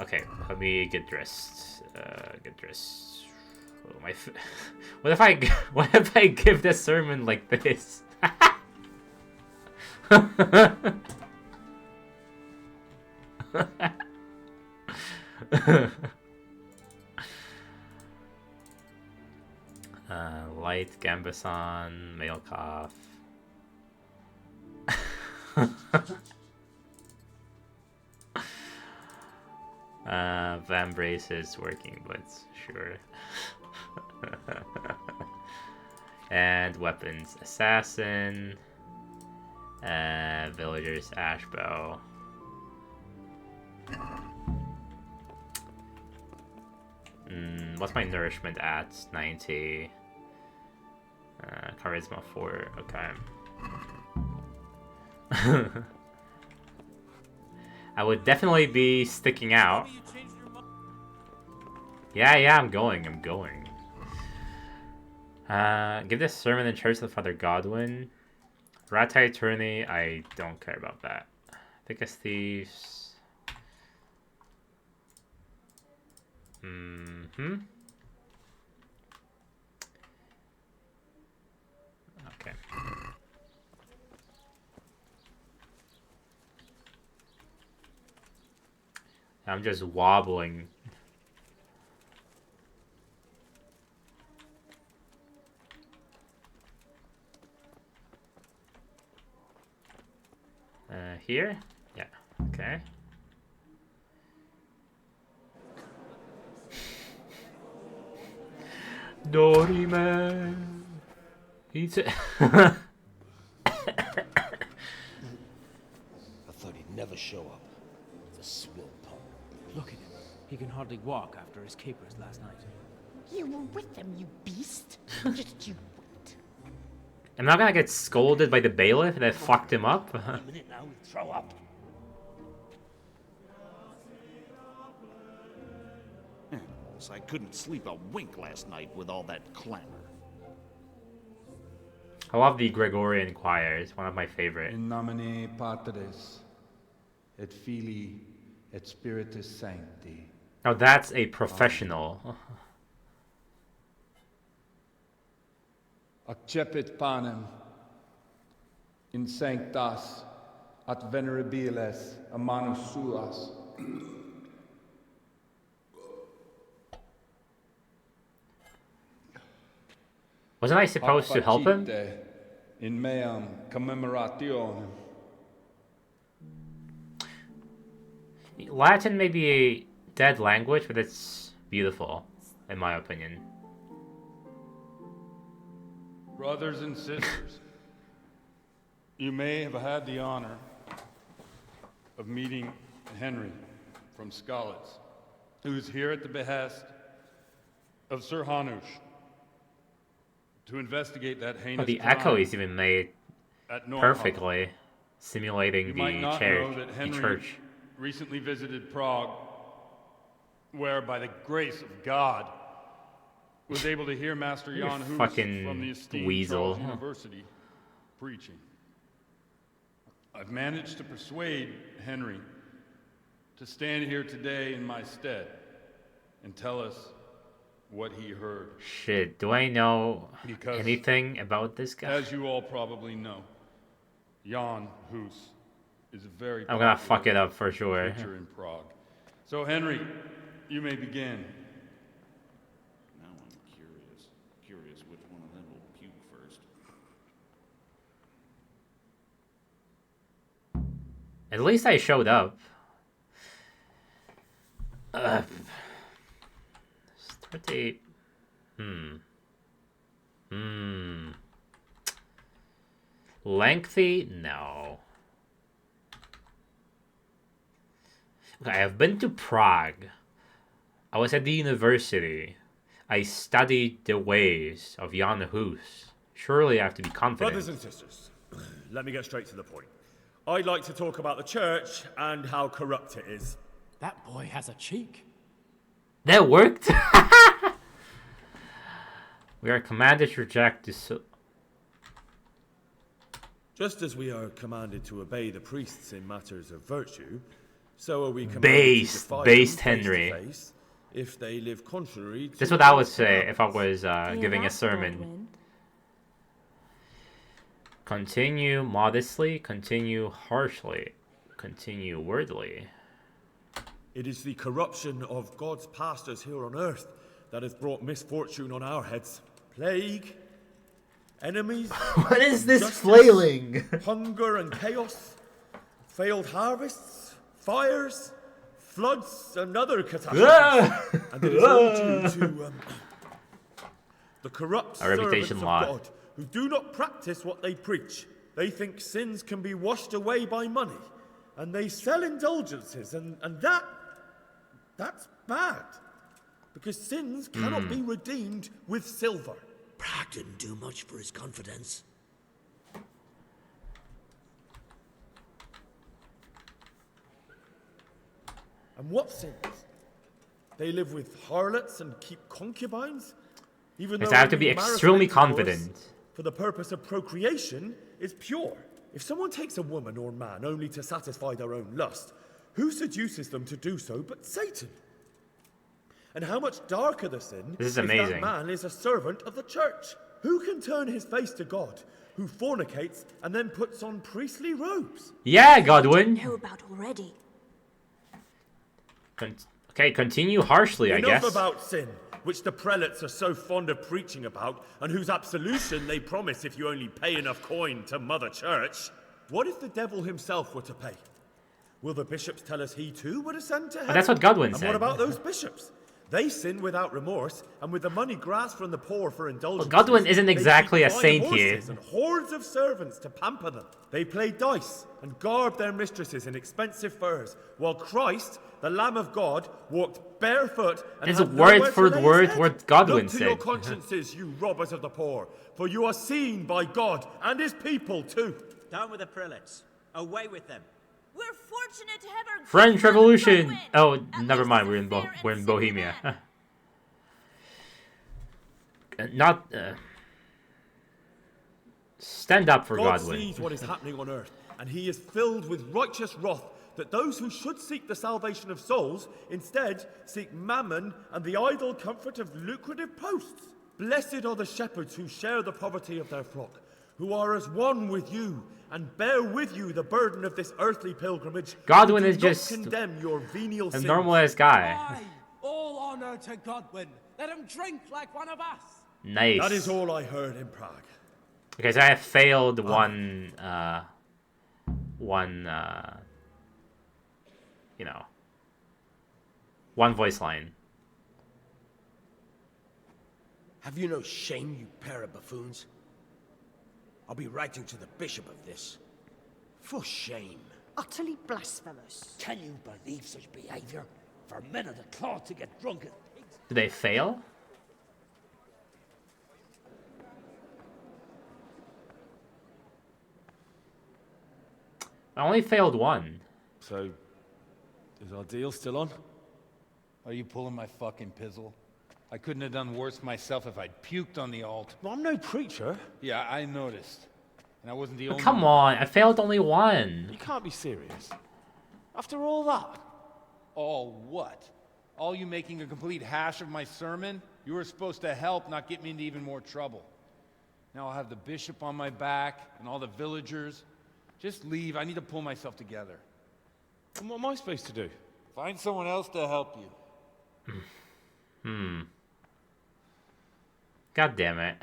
Okay, let me get dressed. Get dressed. Oh, what if I give the sermon like this? Light Gambason, male cough. Van Brace is working, but sure. And weapons, assassin. Villagers, ashbow. What's my nourishment at? 90. Charisma 4. Okay. I would definitely be sticking out. Yeah, I'm going. Give this sermon in church to Father Godwin. Ratai attorney, I don't care about that. Thick as thieves. Okay. I'm just wobbling. Here? Yeah, okay. Dorime. Eats it. I thought he'd never show up. The swill pump. Look at him. He can hardly walk after his capers last night. You were with them, you beast. Just you wait. I'm not gonna get scolded by the bailiff that fucked him up. A minute now, he'll throw up. I couldn't sleep a wink last night with all that clamor. I love the Gregorian choir. It's one of my favorite. In nomine Patris et Filii et Spiritus Sancti. Oh, that's a professional. Accepit panem in sanctas at venerabiles a manus suas. Wasn't I supposed to help him? In meam commemorationem. Latin may be a dead language, but it's beautiful, in my opinion. Brothers and sisters, you may have had the honor of meeting Henry from Skalitz, who is here at the behest of Sir Hanush to investigate that heinous The crime echo is even made at Norhoff. perfectly, simulating You might the not church. know that The Henry church. recently visited Prague, where, by the grace of God, was able to hear Master You Jan Hus fucking from the esteemed weasel. Charles University preaching. I've managed to persuade Henry to stand here today in my stead and tell us what he heard. Shit, do I know Because, anything about this guy? As you all probably know, Jan Hus is a very I'm gonna popular fuck it up for sure. preacher in Prague. So, Henry, you may begin. Now I'm curious which one of them will puke first. At least I showed up. Start date. Lengthy? No. Okay, I've been to Prague. I was at the university. I studied the ways of Jan Hus. Surely I have to be confident. Brothers and sisters, let me get straight to the point. I'd like to talk about the church and how corrupt it is. That boy has a cheek. That worked? We are commanded to reject this. Just as we are commanded to obey the priests in matters of virtue, so are we commanded Based to defy based them face to Henry. face if they live contrary to That's what I would God's say if I commandments. was giving a sermon. Continue modestly, continue harshly, continue wordly. It is the corruption of God's pastors here on earth that has brought misfortune on our heads. Plague, enemies. What is this injustice, flailing? Hunger and chaos, failed harvests, fires, floods and other catastrophes. And it is all due to the corrupt A reputation servants of lot. God who do not practice what they preach. They think sins can be washed away by money, and they sell indulgences, and that's bad. Because sins cannot be redeemed with silver. Prague didn't do much for his confidence. And what sins? They live with harlots and keep concubines? Even Yes, though I have to be only marital extremely intercourse confident. for the purpose of procreation is pure. If someone takes a woman or man only to satisfy their own lust, who seduces them to do so but Satan? And how much darker the sin This is if amazing. that man is a servant of the church? Who can turn his face to God, who fornicates and then puts on priestly robes? Yeah, Godwin. Know about already. Okay, continue harshly, I Enough guess. about sin, which the prelates are so fond of preaching about, and whose absolution they promise if you only pay enough coin to Mother Church. What if the devil himself were to pay? Will the bishops tell us he too would ascend to heaven? that's what Godwin and said. what about those bishops? They sin without remorse, and with the money grasped from the poor for indulgence. Godwin isn't exactly a saint here. And hordes of servants to pamper them. They play dice and garb their mistresses in expensive furs, while Christ, the Lamb of God, walked barefoot and It's had word nowhere for to lay word his head. what Godwin Look to said. your consciences, you robbers of the poor, for you are seen by God and His people too. Down with the prelates. Away with them. We're fortunate to have our French Revolution. Oh, never mind. We're in Bohemia. Stand up for God Godwin. sees what is happening on earth, and He is filled with righteous wrath that those who should seek the salvation of souls instead seek mammon and the idle comfort of lucrative posts. Blessed are the shepherds who share the poverty of their flock, who are as one with you and bear with you the burden of this earthly pilgrimage. Godwin who is do not just condemn your venial a sins. normal-ass guy. Aye, all honor to Godwin. Let him drink like one of us. Nice. That is all I heard in Prague. Okay, so I have failed one, you know, one voice line. Have you no shame, you pair of buffoons? I'll be writing to the bishop of this. For shame. Utterly blasphemous. Can you believe such behavior? For men of the cloth to get drunk as pigs. Do they fail? I only failed one. So, is our deal still on? Are you pulling my fucking pizzle? I couldn't have done worse myself if I'd puked on the alt. Well, I'm no preacher. Yeah, I noticed. And I wasn't the only Come one. on, I failed only one. You can't be serious. After all that? All what? All you making a complete hash of my sermon? You were supposed to help, not get me into even more trouble. Now I'll have the bishop on my back and all the villagers. Just leave. I need to pull myself together. And what am I supposed to do? Find someone else to help you. God damn it.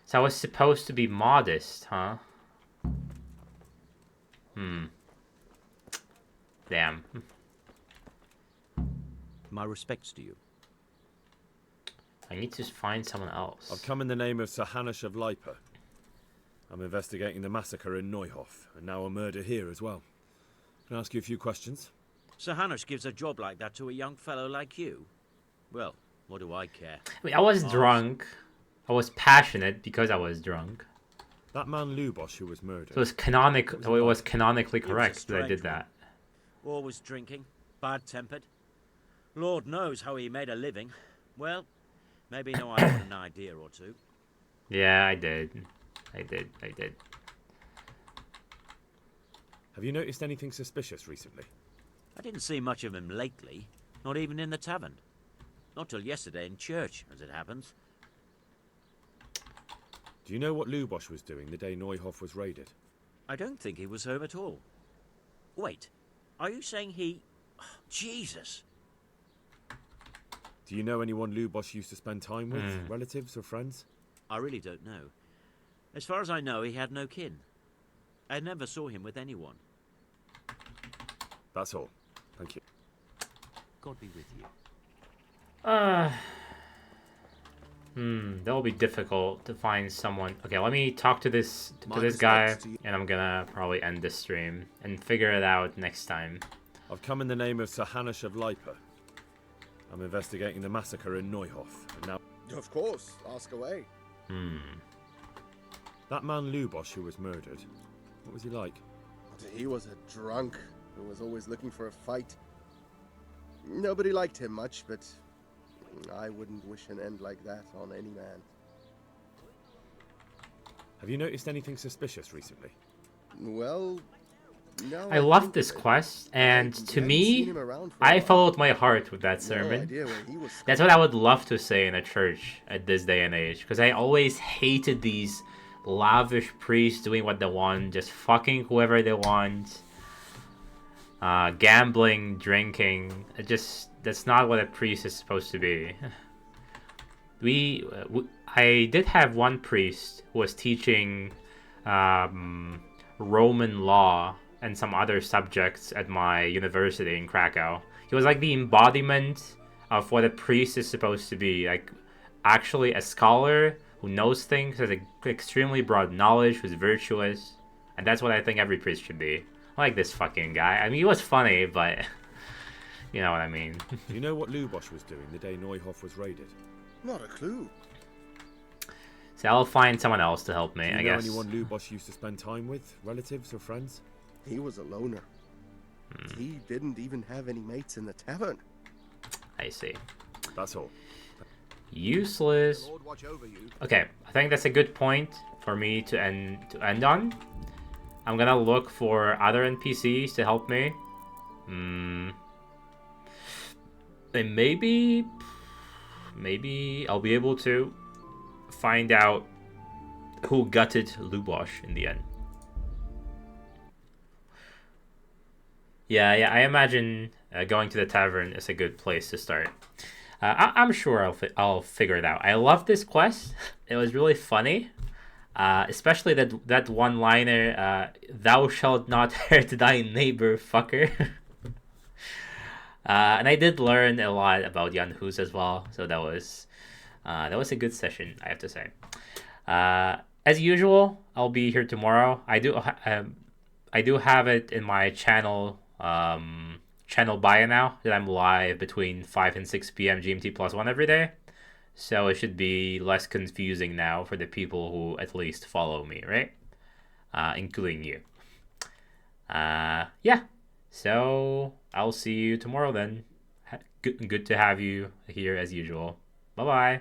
So I was supposed to be modest, huh? Damn. My respects to you. I need to find someone else. I've come in the name of Sir Hanush of Lipa. I'm investigating the massacre in Neuhof, and now a murder here as well. Can I ask you a few questions? Sir Hanush gives a job like that to a young fellow like you. Well, what do I care? I mean, I was drunk. I was passionate because I was drunk. That man Lubosh who was murdered. So it was canonically correct that I did strange that. Always drinking, bad-tempered. Lord knows how he made a living. Well, maybe now I've got an idea or two. Yeah, I did. I did. Have you noticed anything suspicious recently? I didn't see much of him lately, not even in the tavern. Not till yesterday in church, as it happens. Do you know what Lubosh was doing the day Neuhof was raided? I don't think he was home at all. Wait, are you saying he... Jesus! Do you know anyone Lubosh used to spend time with? Relatives or friends? I really don't know. As far as I know, he had no kin. I never saw him with anyone. That's all. Thank you. God be with you. That'll be difficult to find someone. Okay, let me talk to this guy, and I'm gonna probably end this stream and figure it out next time. I've come in the name of Sir Hanush of Lipa. I'm investigating the massacre in Neuhof, and now... Of course, ask away. That man Lubosh who was murdered, what was he like? He was a drunk who was always looking for a fight. Nobody liked him much, but I wouldn't wish an end like that on any man. Have you noticed anything suspicious recently? Well, no. I love this quest, and to me, I followed my heart with that sermon. That's what I would love to say in a church at this day and age, because I always hated these lavish priests doing what they want, just fucking whoever they want, gambling, drinking. That's not what a priest is supposed to be. I did have one priest who was teaching Roman law and some other subjects at my university in Krakow. He was like the embodiment of what a priest is supposed to be, like actually a scholar who knows things, has extremely broad knowledge, who's virtuous, and that's what I think every priest should be. I like this fucking guy. I mean, he was funny, but you know what I mean. Do you know what Lubosh was doing the day Neuhof was raided? Not a clue. So I'll find someone else to help me, I guess. Do you know anyone Lubosh used to spend time with? Relatives or friends? He was a loner. He didn't even have any mates in the tavern. I see. That's all. Useless. Okay, I think that's a good point for me to end on. I'm gonna look for other NPCs to help me. And maybe I'll be able to find out who gutted Lubosh in the end. Yeah, I imagine going to the tavern is a good place to start. I'm sure I'll figure it out. I love this quest. It was really funny, especially that one-liner, "Thou shalt not hurt thy neighbor, fucker." And I did learn a lot about Jan Hus as well, so that was a good session, I have to say. As usual, I'll be here tomorrow. I do have it in my channel bio now that I'm live between 5 and 6 p.m. GMT +1 every day. So it should be less confusing now for the people who at least follow me, right? Including you. Yeah. So I'll see you tomorrow then. Good to have you here as usual. Bye-bye.